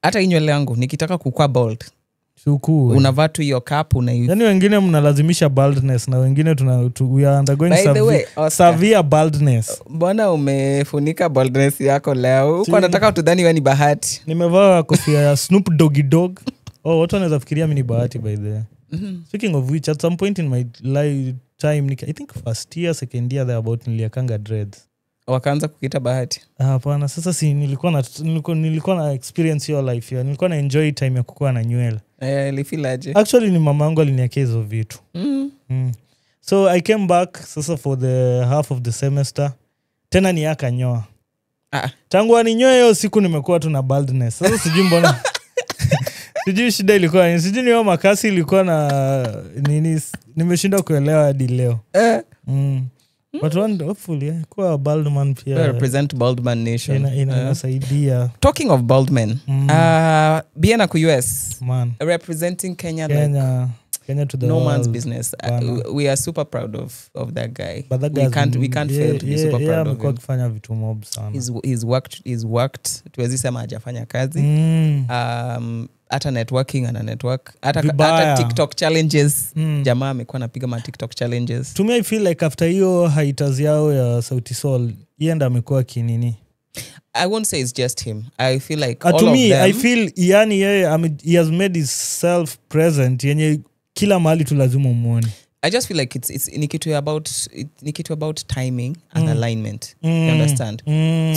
Hata nywele yangu nikitaka kukua bald. Suku. Unavaa tu hiyo cap yani wengine mnalazimisha baldness na wengine we are undergoing severe baldness. Mbona umefunika baldness yako leo? Uko nataka utudhani wewe ni Bahati. Nimevaa kofia ya Snoop Doggy Dogg. Watu wanaweza fikiria mimi ni Bahati by the way. Speaking of which, at some point in my lifetime, I think first year, second year, niliakanga dreads. Wakaanza kukita Bahati? Hapana, sasa si nilikuwa na experience your life ya. Nilikuwa na enjoy time ya kukua na nywele. Ilifeel aje? Actually ni mama yangu aliniakea hizo vitu. So I came back sasa for the half of the semester. Tena ni akanyoa. Tangu aninyoe hiyo siku nimekuwa tu na baldness. Sasa sijui mbona. Sijui shida ilikuwa. Sijui niyo makasi ilikuwa na nini. Nimeshinda kuelewa hadi leo. But hopefully kuwa bald man pia. Represent bald man nation. Inasaidia. Talking of bald men. Biena ku US. Man. Representing Kenya to the no world. Man's business. We are super proud of that guy. But that we can't fail to be super proud of him. Kufanya vitu mob sana. He's worked. Tuwezi sema hajafanya kazi. Hata networking ana network. Hata TikTok challenges. Jamaa amekuwa anapiga ma TikTok challenges. To me I feel like after hiyo hiatus yao ya Sauti Sol, yenda amekuwa kinini. I won't say it's just him. I feel like all to of me, them. I feel yani he has made himself present yenye kila mahali tu lazima umuone. I just feel like it's ni kitu about timing and alignment. You understand?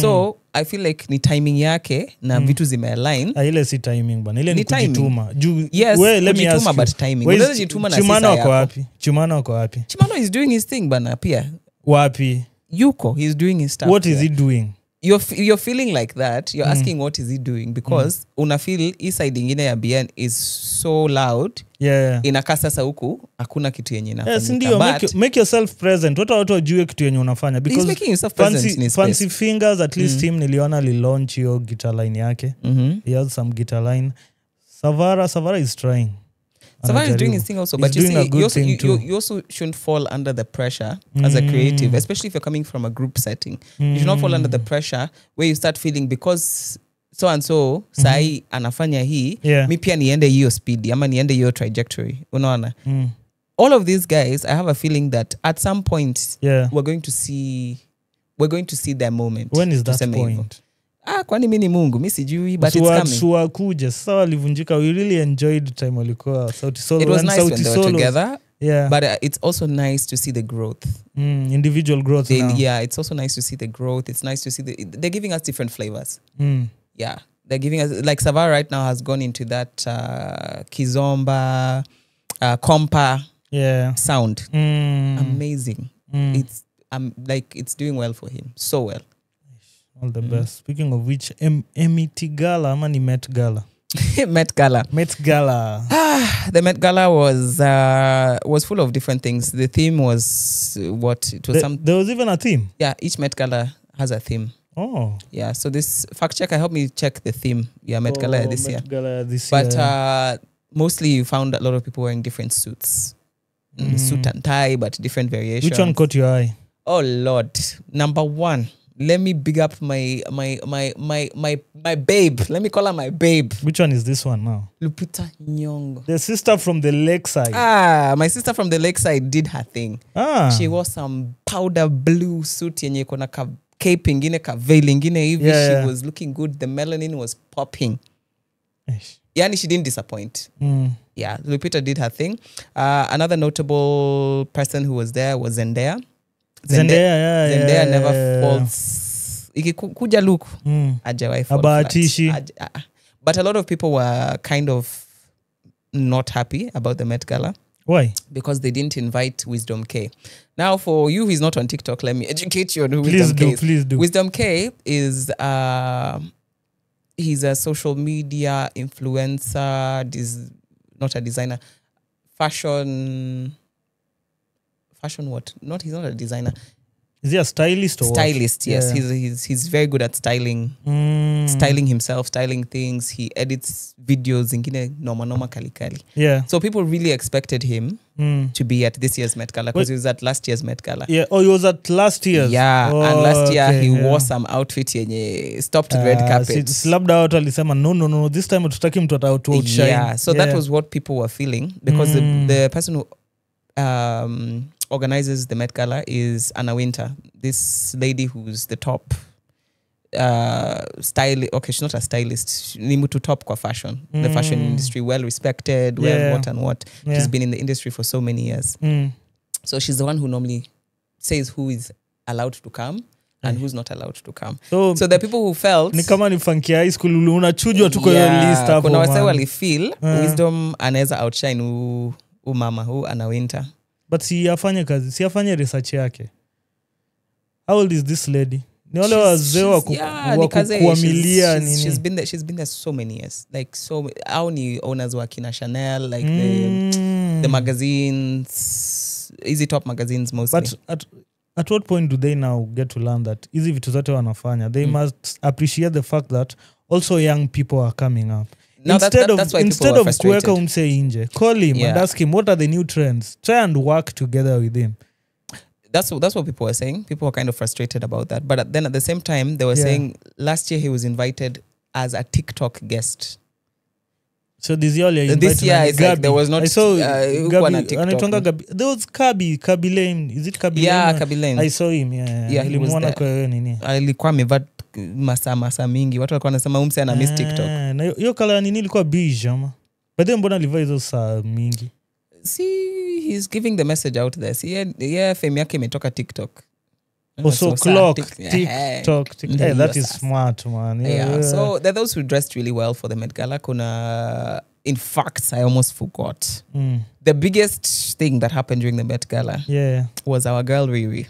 So I feel like ni timing yake na vitu zimealign. Ile si timing bana. Ile ni kujituma. Yes, let me ask you. But timing. Unaweza jituma na sisa yako. Chumano wako wapi? Chumano is doing his thing bana pia. Wapi? Yuko, he's doing his stuff. What is he doing? You're feeling like that. You're asking what is he doing because una feel his side ingine ya BN is so loud. Yeah. Inakaa sasa huku hakuna kitu yenye inafanyika. Yes, ndio, make yourself present. Watu wajue kitu yenye unafanya because he's making himself present in his Fancy space. Fingers at least team niliona launch hiyo guitar line yake. He has some guitar line. Savara is trying. Savara is doing his thing also, but you see, you also shouldn't fall under the pressure as a creative, especially if you're coming from a group setting. You should not fall under the pressure where you start feeling because so and so sai anafanya hii, mi pia niende hiyo speed ama niende hiyo trajectory. Unaona? All of these guys, I have a feeling that at some point we're going to see their moment. When is that point? Kwani mimi ni Mungu, mimi sijui, but it's coming. Suwa kuja sasa walivunjika. We really enjoyed time walikuwa Sauti Sol. It was nice when they were together. Yeah. But it's also nice to see the growth. Individual growth now. Yeah, it's also nice to see the growth. It's nice to see they're giving us different flavors. Yeah. They're giving us, like Savara right now has gone into that Kizomba, compa sound. Amazing. It's it's doing well for him. So well. All the best. Speaking of which, MET Gala, ama ni Met Gala? Met Gala. The Met Gala was full of different things. The theme was what? It was there was even a theme? Yeah, each Met Gala has a theme. Oh. Yeah, so this fact checker helped me check the theme. Yeah, Met Gala this year. But mostly you found a lot of people wearing different suits. Suit and tie, but different variations. Which one caught your eye? Oh Lord. Number one. Let me big up my babe. Let me call her my babe. Which one is this one now? Lupita Nyong'o. The sister from the lakeside. My sister from the lakeside did her thing. She wore some powder blue suit yenye kona ka cape ingine ka veil ingine hivi. She was looking good. The melanin was popping. Yani she didn't disappoint. Yeah, Lupita did her thing. Another notable person who was there was Zendaya. Zendaya never falls. Ikikuja look, hajawai fall flat. But a lot of people were kind of not happy about the Met Gala. Why? Because they didn't invite Wisdom K. Now, for you who is not on TikTok, let me educate you on who Please Wisdom do, K is. please do. Wisdom K is he's a social media influencer, not a designer. Fashion what? He's not a designer. Is he a stylist or stylist? What? Yes, Yeah. he's very good at styling. Styling himself, styling things. He edits videos ingine noma kali. Yeah. So people really expected him to be at this year's Met Gala because he was at last year's Met Gala. Yeah. Oh, he was at last year's. Yeah, oh, and last year okay, he yeah. wore some outfit yenye stopped red carpet. Labda watu walisema no, this time tutaki mtu outshine. Yeah, so that was what people were feeling because the person who organizes the Met Gala is Anna Winter, this lady who's the top stylist. Okay, she's not a stylist. Ni mtu top kwa fashion. The fashion industry, well respected, what and what. Yeah. She's been in the industry for so many years. So she's the one who normally says who is allowed to come and who's not allowed to come. So the people who felt ni kama ni funky high school unachujwa tu kwa hiyo list hapo. Kuna wase walifeel Wisdom anaweza outshine mama who Anna Winter. But si afanye research yake. How old is this lady? Ni wale wazee wa kuamilia nini. She's been there so many years. Like au ni owners wa kina Chanel, like the magazines, easy top magazines mostly. But at what point do they now get to learn that hizi vitu zote wanafanya? They must appreciate the fact that also young people are coming up. No, instead that's why instead of kuweka umse inje, call him and ask him what are the new trends. Try and work together with him. That's what people were saying. People were kind of frustrated about that. But then at the same time, they were saying last year he was invited as a TikTok guest. So this year it's like there was not. I saw Gabi. There was Kabi Lane. Is it Kabi Lane? Yeah, Kabi Lane. I saw him. Yeah, he was there. Kwa nini? Alikuwa amevaa masa mingi. Watu walikuwa wanasema umse ana miss TikTok. Na hiyo kala nini ilikuwa beige ama? But then mbona alivaa hizo saa mingi? See, he's giving the message out there. See, fame yake imetoka TikTok. Also clock TikTok. Hey, that is smart, man. Yeah. So there are those who dressed really well for the Met Gala. In fact, I almost forgot. The biggest thing that happened during the Met Gala was our girl Riri.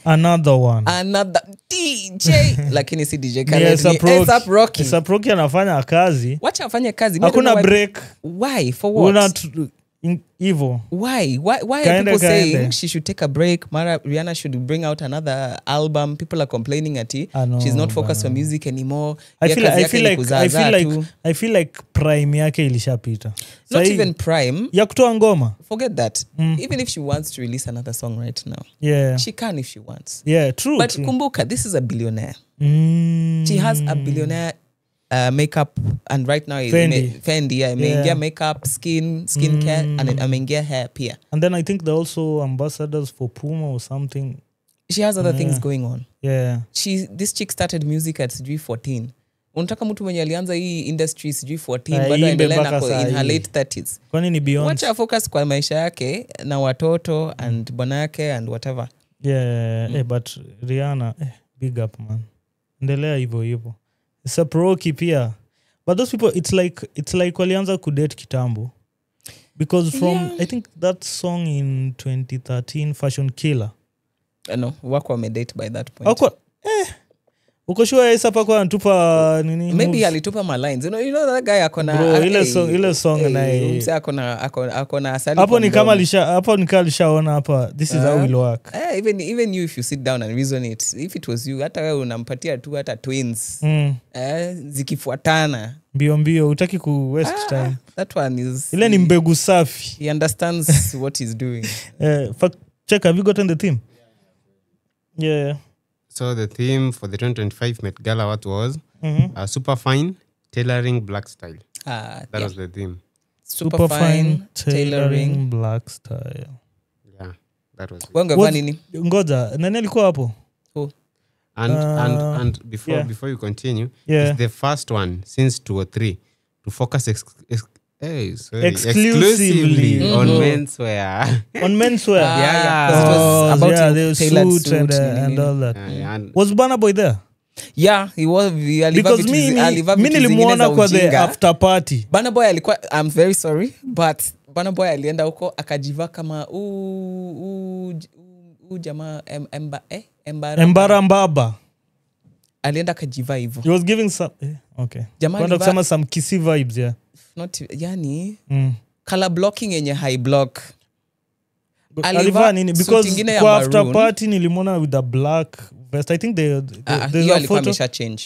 Another one. Another DJ. Lakini si DJ Khaled. A$AP Rocky. A$AP Rocky anafanya kazi. Wacha afanye kazi. Hakuna break. Why? For what? Evil. Why are people saying she should take a break? Rihanna should bring out another album. People are complaining at it. She's not focused on music anymore. I feel like prime yake ilishapita. Not even prime. Ya kutoa ngoma. Forget that. Even if she wants to release another song right now, she can if she wants. Yeah, true. But kumbuka, this is a billionaire. She has a billionaire makeup, and right now Fendi ameingia makeup, skincare, and ameingia hair pia. And then I think they're also ambassadors for Puma or something. She has other things going on. Yeah. This chick started music at 14. Unataka mtu mwenye alianza hii industry 14 bado aendelea in her late 30s. Kwani ni Beyonce? Wacha focus kwa maisha yake na watoto and bwana yake and whatever. Yeah, but Rihanna, big up man. Endelea hivyo. A$AP Rocky pia. But those people, it's like walianza kudate kitambo. Because from I think that song in 2013, Fashion Killer. No, wako wamedate by that point. Uko sure A$AP kwa anatupa nini? Maybe alitupa my lines. You know that guy akona bro, ile song na mse akona asali. Hapo ni kama alishaona hapa. This is how it work. Even you, if you sit down and reason it, if it was you, hata wewe unampatia tu hata twins. Zikifuatana. Mbio utaki ku waste time. That one is ile ni mbegu safi. He understands what he's doing. Check, have you gotten the theme? Yeah. So the theme for the 2025 Met Gala, what was? Super fine tailoring black style. That was the theme. Super fine tailoring black style. Yeah, that was it. Ngoja, nani alikuwa hapo? And before you continue, it's the first one since 2003 to focus exclusively on menswear. On menswear? It was about the tailored suit and all that. Was Burna Boy there? Yeah, he was. Because mi nilimuona kwa the after party. Burna Boy alikuwa, I'm very sorry, but Burna Boy alienda huko akajivaa kama jamaa Embara Mbaba. Alienda akajivaa hivyo. He was giving some okay. Jamaa Kwenda kusema some kissy vibes, yeah. Not yani color blocking yenye high block. Alivaa nini? Because kwa after party nilimwona with the black vest. I think there's a photo.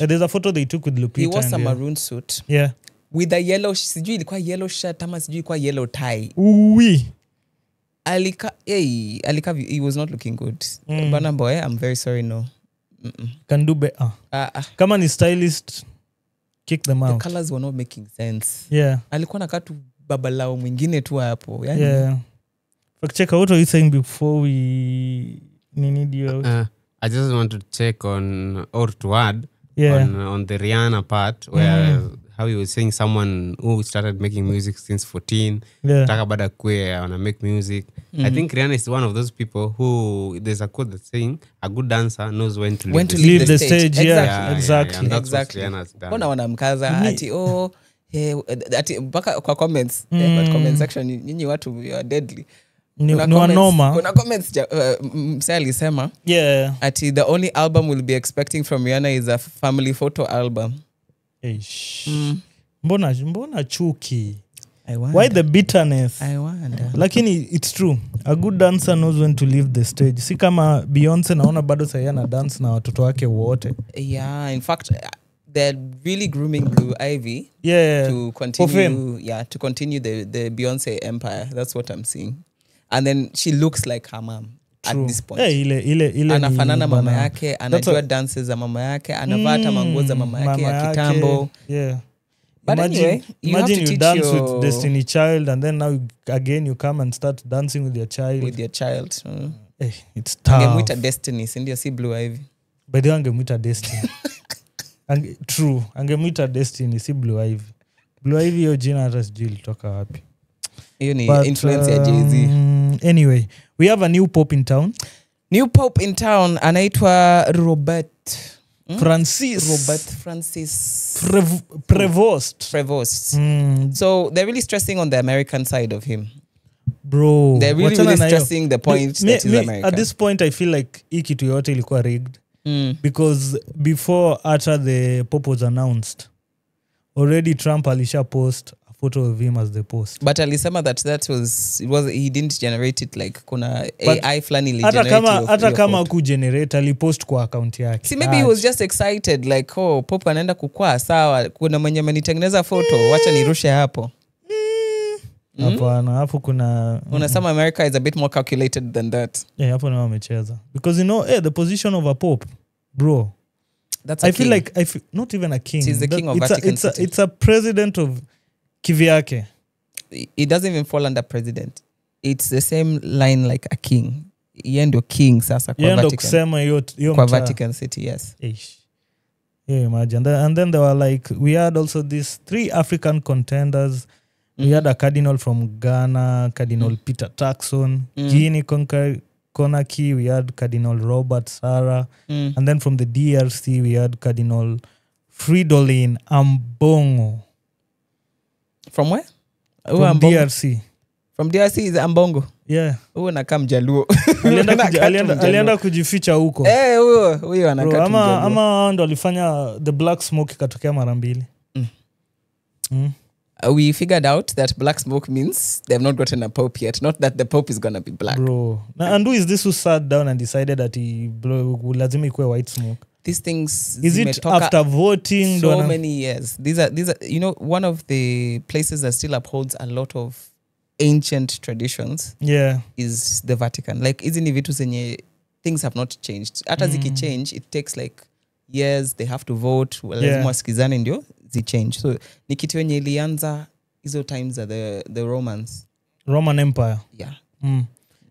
There's a photo they took with Lupita. He wore some maroon suit. Yeah. With a yellow, sijui ilikuwa yellow shirt ama sijui ilikuwa yellow tie. Oui. Alika, he was not looking good. Burna Boy, I'm very sorry, no. Can do better. Kama ni stylist, kick them out. The colors were not making sense. Yeah. Alikuwa na katu babalao mwingine tu hapo. Yani. Yeah. Check out what are you saying before we need you out? I just want to check on or to add on the Rihanna part where how you were saying someone who started making music since 14 taka bada kwe wanna make music. I think Rihanna is one of those people who there's a quote that's saying a good dancer knows when to leave the stage. Exactly. And that's what Rihanna's done. Mbona wanamkaza ati mpaka kwa comments but comment section nyinyi watu you are deadly. Kuna comments msee alisema ati the only album we'll be expecting from Rihanna is a family photo album. Mbona chuki? Why the bitterness? I wonder. Lakini it's true. A good dancer knows when to leave the stage. Si kama Beyonce naona bado sasa na dance na watoto wake wote. Yeah, in fact they're really grooming Blue Ivy to continue the Beyonce empire. That's what I'm seeing. And then she looks like her mom at this point. Ile anafanana mama yake, anajua dances za mama yake, anavaa hata manguo za mama yake ya kitambo. Yeah. But anyway, imagine you dance with Destiny Child and then now again you come and start dancing with your child. It's tough. Angemwita Destiny, sindio si Blue Ivy. By the way, angemwita Destiny. True. Angemwita Destiny, si Blue Ivy. Blue Ivy hiyo jina hata sijui ilitoka wapi. Hiyo ni influence ya Jay-Z. Anyway, we have a new pope in town. Anaitwa Robert Francis Prevost. So they're really stressing on the American side of him. Bro, they're really stressing the point that is America. At this point I feel like hii kitu yote ilikuwa rigged. Because before after the pope was announced, already Trump alisha post a photo of him as the post. But alisema that he didn't generate it like kuna AI flani ili generate. Hata kama ku generate alipost kwa account yake. See, maybe he was just excited like pope anaenda kukua sawa, kuna mwenye amenitengeneza photo, wacha nirushe hapo. Hapana, hapo kuna unasema America is a bit more calculated than that. Yeah, hapo nao wamecheza. Because you know, the position of a pope, bro. That's I feel like not even a king. He's the king of Vatican City. It's a president of kivyake. It doesn't even fall under president. It's the same line like a king. Yeye ndio king sasa kwa Vatican. Kusema hiyo kwa Vatican City, yes. Yeah, imagine. And then they were like, we had also these 3 African contenders. We had a cardinal from Ghana, Cardinal Peter Turkson, Guinea Conakry, we had Cardinal Robert Sarah, and then from the DRC we had Cardinal Fridolin Ambongo. From where? From DRC. From DRC is Ambongo. Yeah. Huyo anakaa Mjaluo. Alienda kujificha huko. Huyo anakaa Mjaluo. Ama ndo alifanya the black smoke ikatokea mara mbili. We figured out that black smoke means they've not gotten a pope yet. Not that the pope is going to be black. Bro. And who is this who sat down and decided that lazima ikuwe white smoke? These things... Is it after voting? So many years. These are, you know, one of the places that still upholds a lot of ancient traditions is the Vatican. Like, hizi ni vitu zenye things have not changed. Hata ziki change, it takes like years. They have to vote. Lazima wasikizane ndio change. So ni kitu yenye ilianza hizo times are the Roman Empire. Yeah. And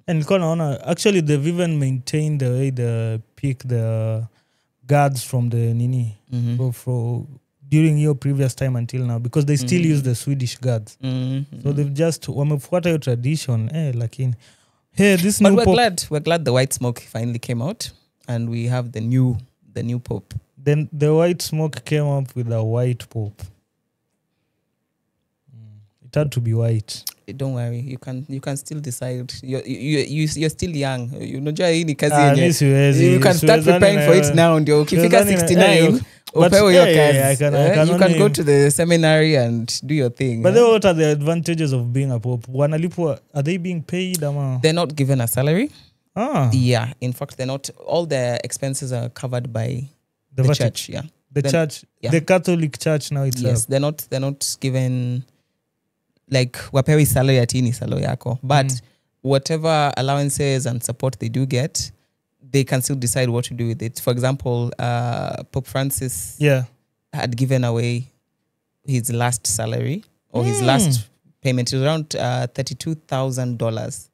nilikuwa naona actually they've even maintained the way they pick the guards from the for during your previous time until now, because they still use the Swedish guards. So they've just wamefuata your tradition lakini this but new we're glad the white smoke finally came out and we have the new pope. Then the white smoke came up with a white pope. It had to be white. Don't worry, you can still decide. You're still young. Unajua hii ni kazi yenye. Mi siwezi. You can start preparing for it now. Ndio ukifika 69 upewe your kazi. You can go to the seminary and do your thing. But then what are the advantages of being a pope? Wanalipwa, are they being paid ama? They're not given a salary. Yeah, in fact they're not. All the expenses are covered by the church. Yeah, church, the Catholic Church now itself. Yes, they're not given like wapewi salary atini salary yako, but whatever allowances and support they do get, they can still decide what to do with it. For example, Pope Francis had given away his last salary or his last payment. It was around $32,000.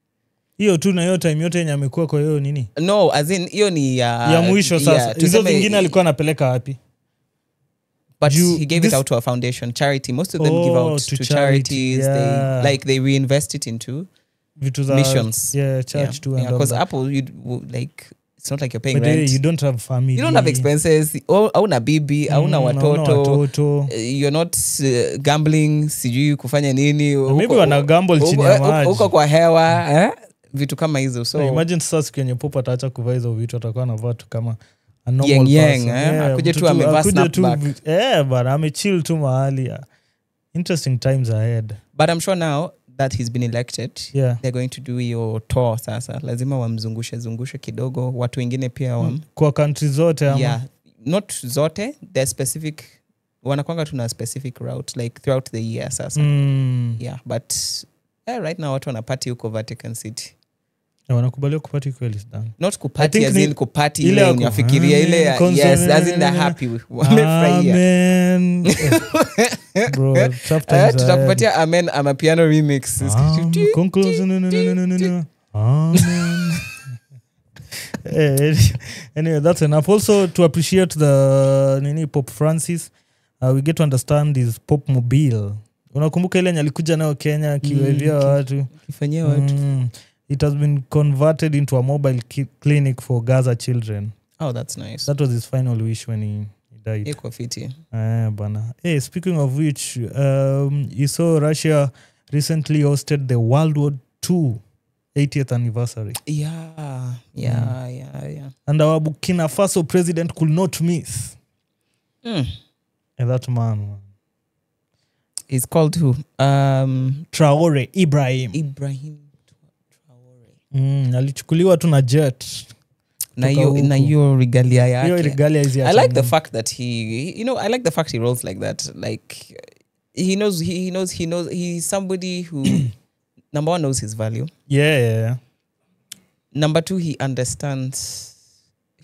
Hiyo tu na hiyo time yote yenye amekuwa kwa hiyo nini? No, as in hiyo ni ya mwisho sasa. Hizo zingine alikuwa anapeleka wapi? But he gave it out to a foundation, charity. Most of them give out to charities. Yeah. They reinvest it into missions. Yeah, church too. Because Apple, it's not like you're paying rent. You don't have family. You don't have expenses. Hauna bibi, hauna watoto. You're not gambling, sijui kufanya nini. Maybe wana gamble chini ya maji. Uko kwa hewa, vitu kama hizo. So imagine sasa kwenye popa ataacha kuvaa hizo vitu, atakuwa anavaa tu kama a normal person. Akuje tu amevaa snapback. But amechill tu mahali. Interesting times ahead. But I'm sure now that he's been elected, they're going to do your tour sasa. Lazima wamzungushe kidogo. Watu wengine pia kwa country zote ama? Yeah, not zote. They're specific. Wanakwanga tuna specific route like throughout the year sasa. Yeah, but right now watu wanapati huko Vatican City. Wanakubaliwa kupati kweli sana. Not kupati as in kupati ile unafikiria ile yes as in they're happy wamefurahia. Amen. Bro, tutakupatia amen ama piano remix. Amen. Anyway, that's enough. Also to appreciate the Pope Francis, we get to understand his Pope Mobile. Unakumbuka ile alikuja nayo Kenya kiwevia watu, kifanyia watu. It has been converted into a mobile clinic for Gaza children. Oh, that's nice. That was his final wish when he died. Iko fiti. Bana. Hey, speaking of which, you saw Russia recently hosted the World War II 80th anniversary. Yeah. And our Burkina Faso president could not miss. And that man. He's called who? Traore Ibrahim. Alichukuliwa tu na jet. Na hiyo regalia yake. Hiyo regalia hizi. I like the fact that I like the fact he rolls like that. Like he knows he's somebody who number one knows his value. Yeah. Number two, he understands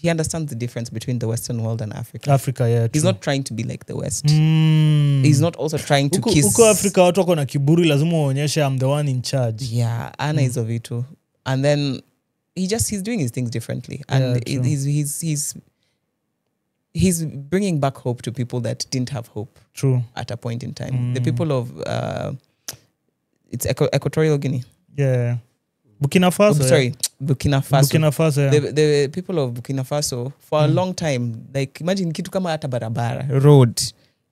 the difference between the Western world and Africa. Yeah. He's not trying to be like the West. He's not also trying to kiss. Uko Africa watu wako na kiburi, lazima uonyeshe I'm the one in charge. Yeah, ana hizo vitu. And then he's doing his things differently. And he's bringing back hope to people that didn't have hope. True. At a point in time. The people of it's Equatorial Guinea. Yeah. Burkina Faso. Burkina Faso. Yeah. The people of Burkina Faso for a long time, like imagine kitu kama hata barabara, road,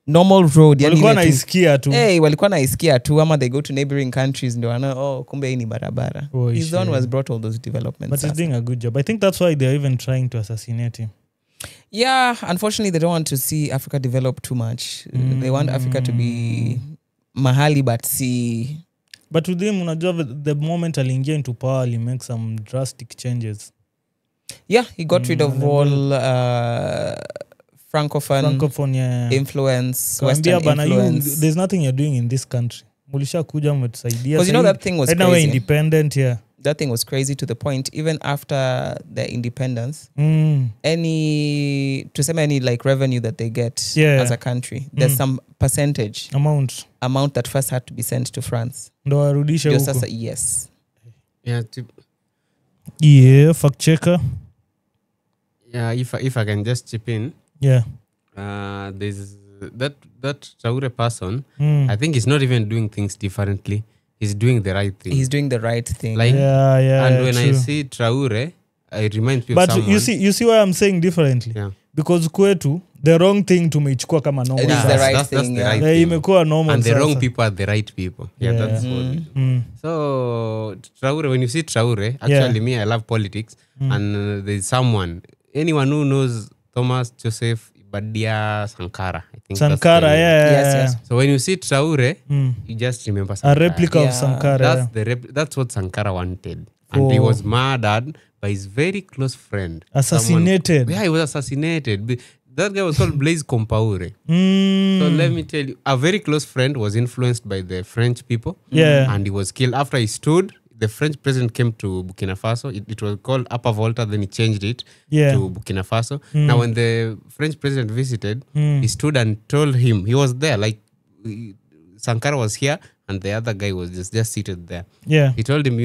normal road, walikuwa naisikia tu. Walikuwa naisikia tu ama they go to neighboring countries ndio wana kumbe hii ni barabara. His one was brought all those developments. But he's doing a good job. I think that's why they're even trying to assassinate him. Yeah, unfortunately they don't want to see Africa develop too much. They want Africa to be mahali but see. But with him, the moment aliingia into power, he make some drastic changes. Yeah, he got rid of all Francophone influence, Western influence. There's nothing you're doing in this country. Mulisha kuja mmetusaidia. Because that thing was crazy. We're independent, yeah. That thing was crazy to the point, even after their independence, any like revenue that they get as a country, there's some percentage amount that first had to be sent to France. Ndo warudishe huko. Yes. Yeah, fact checker. Yeah, if I can just chip in. Yeah. There's that Traore person, I think he's not even doing things differently. He's doing the right thing. He's doing the right thing. Like, and when true. I see Traore, I remind me but of someone. you see why I'm saying differently. Yeah. Because kwetu, the wrong thing tumeichukua kama normal. It is the right that's thing, the yeah. right Yeah, thing. imekuwa normal And the sasa. wrong people are the right people. Yeah, Yeah. that's what we do. So Traore, when you see Traore, actually me, I love politics. And there's anyone who knows Thomas Joseph Badia Sankara. I think Sankara, that's the name. Yes. So when you see Traore, you just remember A Sankara. replica of Yeah. Sankara. That's what Sankara wanted. And he was murdered by his very close friend. Assassinated. Yeah, he was assassinated. That guy was called Blaise Compaoré. Mm. So let me tell you, a very close friend was influenced by the French people. Yeah. And he was killed. After he stood, the French president came to Burkina Faso. It was called Upper Volta, then he changed it Yeah. to Burkina Faso. Now, when the French president visited, he stood and told him, he was there, like Sankara was here, and the other guy was just seated there. Yeah. He told him,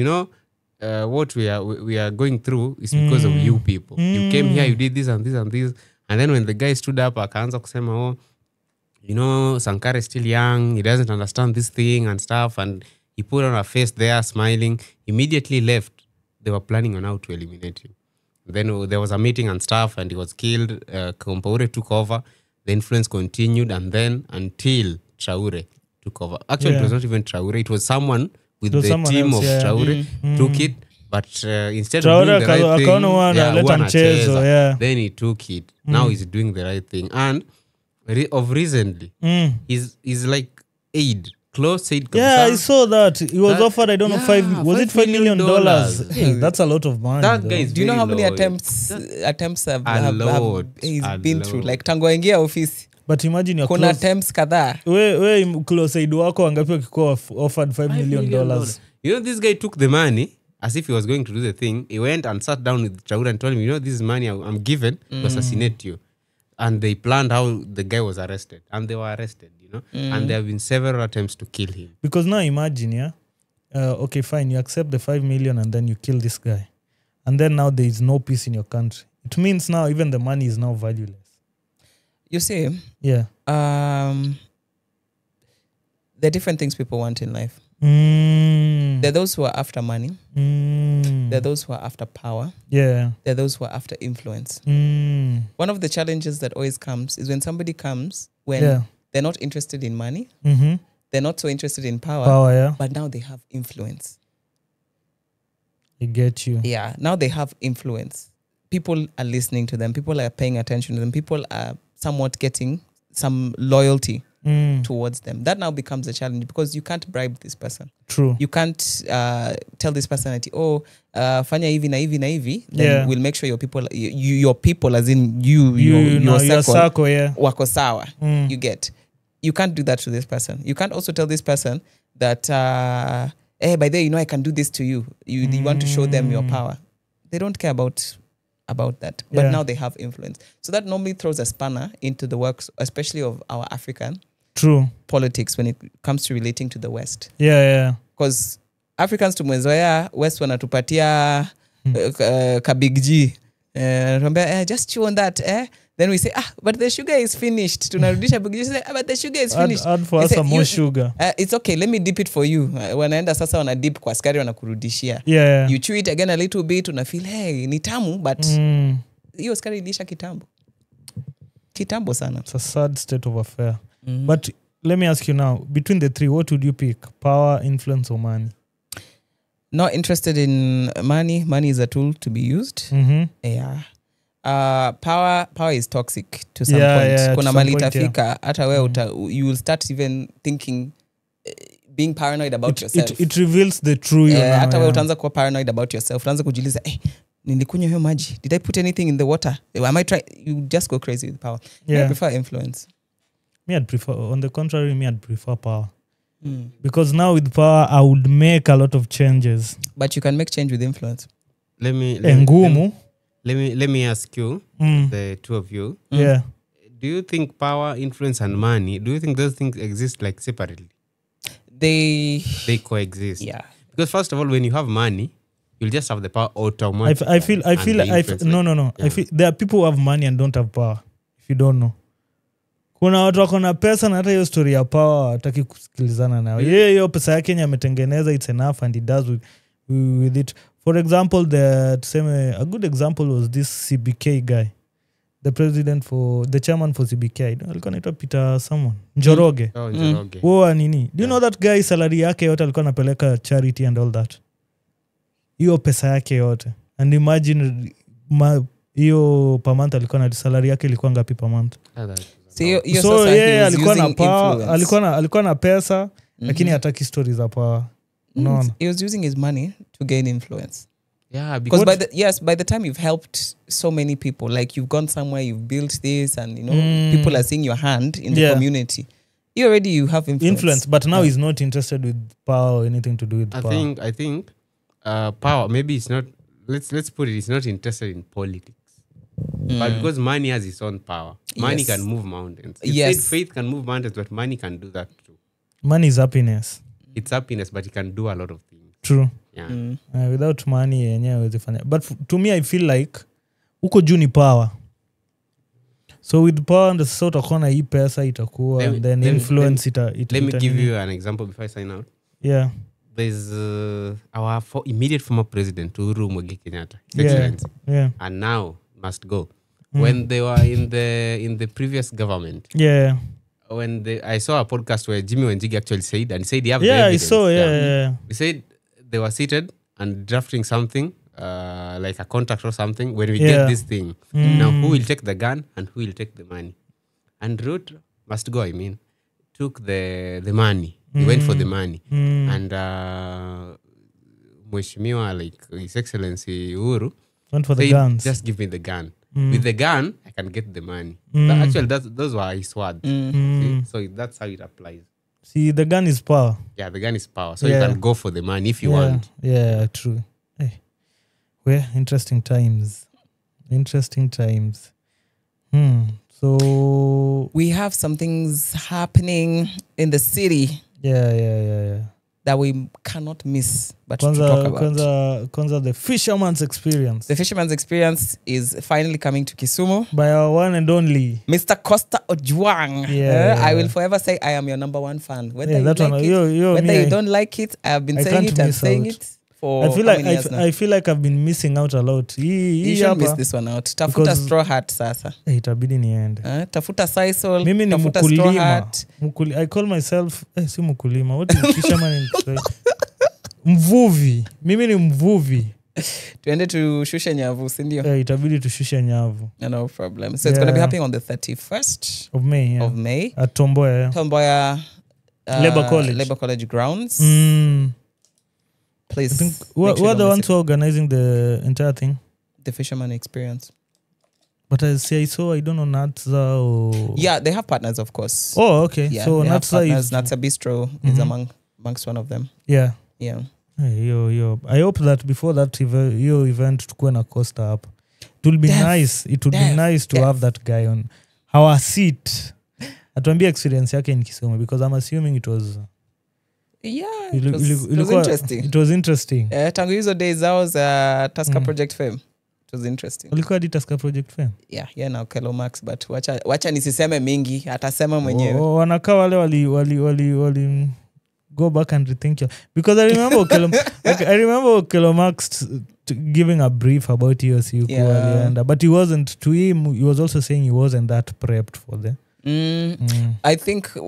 what we are going through is because of you people. You came here, you did this and this and this. And then when the guy stood up, akaanza kusema, Sankara is still young, he doesn't understand this thing and stuff. And he put on a face there, smiling, immediately left. They were planning on how to eliminate him. Then there was a meeting and stuff, and he was killed. Compaoré took over. The influence continued, and then until Traore took over. Actually, it was not even Traore. It was someone with the team else, of Traore took it. But instead Traore of doing the right thing, analeta mchezo, wanacheza. yeah. Then he took it. Now he's doing the right thing. And of recently, he's like aid. Close aid. Yeah, I saw that. He was offered, I don't know, $5 million? Hey, that's a lot of money. That though. guy is Do you know how very many loyal. attempts have he's A been lot. through? Like tangu aingia ofisi But imagine your kuna close, attempts kadhaa. we close aid wako wangapi wakikuwa offered $5 million? You know, this guy took the money as if he was going to do the thing. He went and sat down with Traore and told him, this is money I'm given to assassinate you. And they planned how the guy was arrested. And they were arrested, And there have been several attempts to kill him. Because now imagine, yeah, okay, fine, you accept the $5 million and then you kill this guy. And then now there is no peace in your country. It means now even the money is now valueless. You see, Yeah. there are different things people want in life. There are those who are after money. There are those who are after power. Yeah. There are those who are after influence. One of the challenges that always comes is when somebody comes when they're not interested in money, they're not so interested in power, Yeah. but now they have influence. I get you. Yeah, now they have influence. People are listening to them. People are paying attention to them. People are somewhat getting some loyalty towards them. That now becomes a challenge because you can't bribe this person. True. You can't tell this person that, fanya hivi na hivi na hivi, then we'll make sure your people as in your circle, yeah. wako sawa. You get. You can't do that to this person. You can't also tell this person that, by the way, I can do this to you. You want to show them your power. They don't care about that. But now they have influence. So that normally throws a spanner into the works, especially of our African politics when it comes to relating to the West. Yeah. Because Africans tumezoea West wanatupatia ka big G. Just chew on that. Then we say, but the sugar is finished. Tunarudisha big G. Say, but the sugar is finished. Add for us some more sugar. It's okay, let me dip it for you. Wanaenda sasa wana dip kwa skari wanakurudishia. Yeah. You chew it again a little bit, una feel, hey, ni tamu, but hiyo skari ilisha kitambo sana. It's a sad state of affair. But let me ask you now, between the three, what would you pick? Power, influence, or money? Not interested in money. Money is a tool to be used. Yeah. Power is toxic to some point. Yeah, Kuna to mali some point, itafika, hata wewe you will start even thinking, being paranoid about yourself. It reveals the true you now. Hata wewe utaanza kuwa paranoid about yourself. Utaanza kujiuliza, nilikunywa hiyo maji. Did I put anything in the water? Am I trying? You just go crazy with power. Yeah. I prefer influence. On the contrary, I'd prefer power. Because now with power, I would make a lot of changes. But you can make change with influence. Let me ask you, the two of you. Yeah. Do you think power, influence, and money, do you think those things exist like separately? They coexist. Yeah. Because first of all, when you have money, you'll just have the power automatically. I feel no. Yeah. I feel there are people who have money and don't have power. If you don't know. Kuna watu wako na pesa na hata hiyo story ya power hataki kusikilizana nayo. Yeye hiyo pesa yake yenye ametengeneza it's enough and he does with it. For example, a good example was this CBK guy. the president for the chairman for CBK alikuwa anaitwa Peter someone Njoroge. Njoroge. Woa nini? Do you know that guy salary yake yote alikuwa anapeleka charity and all that? Hiyo pesa yake yote. And imagine hiyo per month alikuwa na salary yake ilikuwa ngapi per month? So yeah, alikuwa na pesa lakini hataki stories za power. No. He was using his money to gain influence. Yeah, because by the time you've helped so many people, like you've gone somewhere, you've built this, and people are seeing your hand in the community. You have influence. But now he's not interested with power or anything to do with power. I think power, maybe it's not, let's put it, it's not interested in politics. But because money has its own power. Money can move mountains. You said faith can move mountains, but money can do that too. Money is happiness. It's happiness, but it can do a lot of things. True. Yeah. Without money yenyewe hawezi fanya. But to me I feel like uko juu ni power. So with power ndio sasa utakuwa na hii pesa itakuwa and then influence let me give you an example before I sign out. Yeah. There's our immediate former president Uhuru Muigai Kenyatta. Yeah. And now must go. When they were in the previous government. Yeah. When I saw a podcast where Jimmy Wanjigi actually said, and he said, "You have the evidence." I saw. Yeah. He said they were seated and drafting something, like a contract or something. When we get this thing, now who will take the gun and who will take the money? And Ruto must go. I mean, took the money. He went for the money, and Mheshimiwa, like His Excellency Uhuru, went for the guns. Just give me the gun. With the gun, I can get the money. Actually, those were his words. So that's how it applies. See, the gun is power. Yeah, the gun is power. So you can go for the money if you want. Yeah, true. Hey. Well, interesting times. So we have some things happening in the city. Yeah. That we cannot miss but to talk about. Kwanza the fisherman's experience. The fisherman's experience is finally coming to Kisumu. By our one and only Mr. Costa Ojwang. Yeah. I will forever say I am your number one fan. Whether you like it, you don't like it, I have been saying it and saying it for I feel like I've been missing out a lot. You should miss this one out. Tafuta straw hat sasa. Itabidi niende. Tafuta sisal. Mimi ni tafuta mkulima. Straw hat. I call myself si mkulima. What is fisherman in Kiswahili? Mvuvi. Mimi ni mvuvi. Tuende tushushe nyavu, si ndio? Itabidi tushushe nyavu. No problem. So it's going to be happening on the 31st of May. Yeah. Of May. At Tomboya. Tomboya Labor College grounds. Please. I think who are the ones who are organizing the entire thing? The fisherman experience. But I don't know Natsa or... Yeah, they have partners, of course. Oh, okay. Yeah, so Natsa is... Natsa Bistro is amongst one of them. Yeah. Yeah. Yo. I hope that before that event tukue na Costa up. It will be nice. It would be nice to have that guy on our seat. Atuambia experience yake in Kisumu because I'm assuming it was... Yeah, it was interesting. It was interesting. Tangu hizo days zao za Tusker Project Fame. It was interesting. Ulikuwa hadi Tusker Project Fame? Yeah, na Kelo Max, but wacha nisiseme mingi, atasema mwenyewe. Wanakaa wale wali go back and rethink you. Because I remember Kelo Max giving a brief about EOC, but he wasn't, to him, he was also saying he wasn't that prepped for them. I think it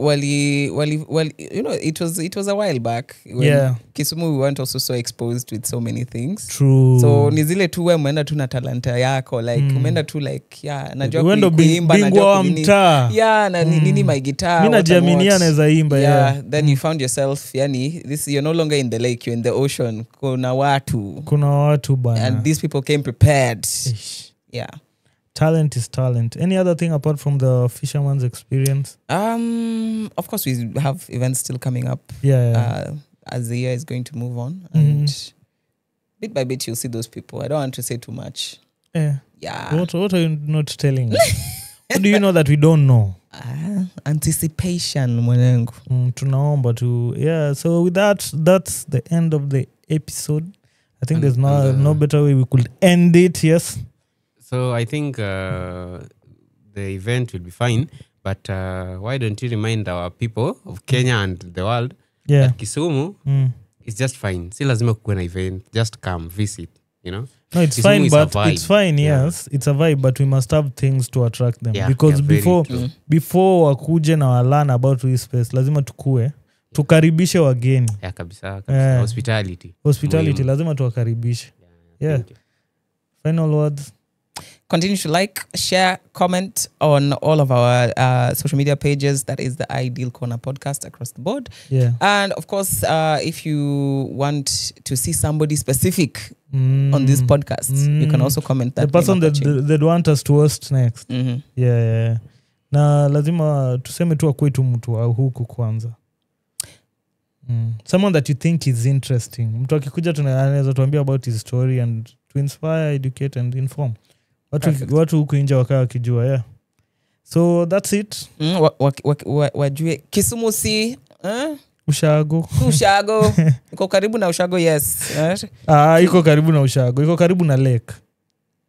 was a while back when Kisumu we weren't also so exposed with so many things. True. So ni zile tu umeenda tu na talanta yako like umeenda tu like najua kuimba najua mtaa. Na nini my guitar. Mimi najiaminia naweza imba. Then you found yourself you're no longer in the lake, you're in the ocean. Kuna watu bana. And these people came prepared. Ish. Yeah. Talent is talent. Any other thing apart from the fisherman's experience? Of course, we have events still coming up. As the year is going to move on, and bit by bit, you'll see those people. I don't want to say too much. Yeah. What are you not telling us? What do you know that we don't know? Anticipation, mwanangu. Tunaomba tu. Yeah. So with that's the end of the episode. I think there's no better way we could end it. Yes. So I think the event will be fine, but why don't you remind our people of Kenya and the world that Kisumu is just fine. Si lazima kuwe na event, just come visit, No, it's Kisumu fine, is a but vibe. it's fine. Yeah. Yes, it's a vibe, but we must have things to attract them Yeah, because yeah, very before true. before wakuje na walearn about this space, lazima tukue tukaribishe wageni. Yeah, kabisa. Hospitality. Muhimu. Lazima tuwakaribishe. Yeah. Thank you. Final words. Continue to like, share, comment on all of our social media pages. That is the Ideal Corner podcast across the board. Yeah. And of course, if you want to see somebody specific on this podcast, you can also comment that. The person that want us to host next. Mm-hmm. Yeah. Na lazima tuseme tu akwe tu mtu wa huku kwanza. Someone that you think is interesting. Mtu akikuja tunaweza tuambia about his story and to inspire, educate and inform. Watu huku nje wakaa wakijua. Yeah. So that's it. Wajue Kisumu si Ushago. Iko karibu na Ushago, yes. Iko karibu na Ushago. Iko karibu na lake.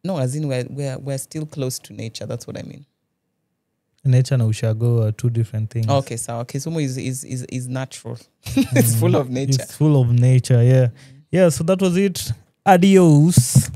No, as in we're still close to nature. That's what I mean. Nature na Ushago are two different things. Okay, so Kisumu is natural. It's full of nature. It's full of nature, yeah. Yeah, so that was it. Adios.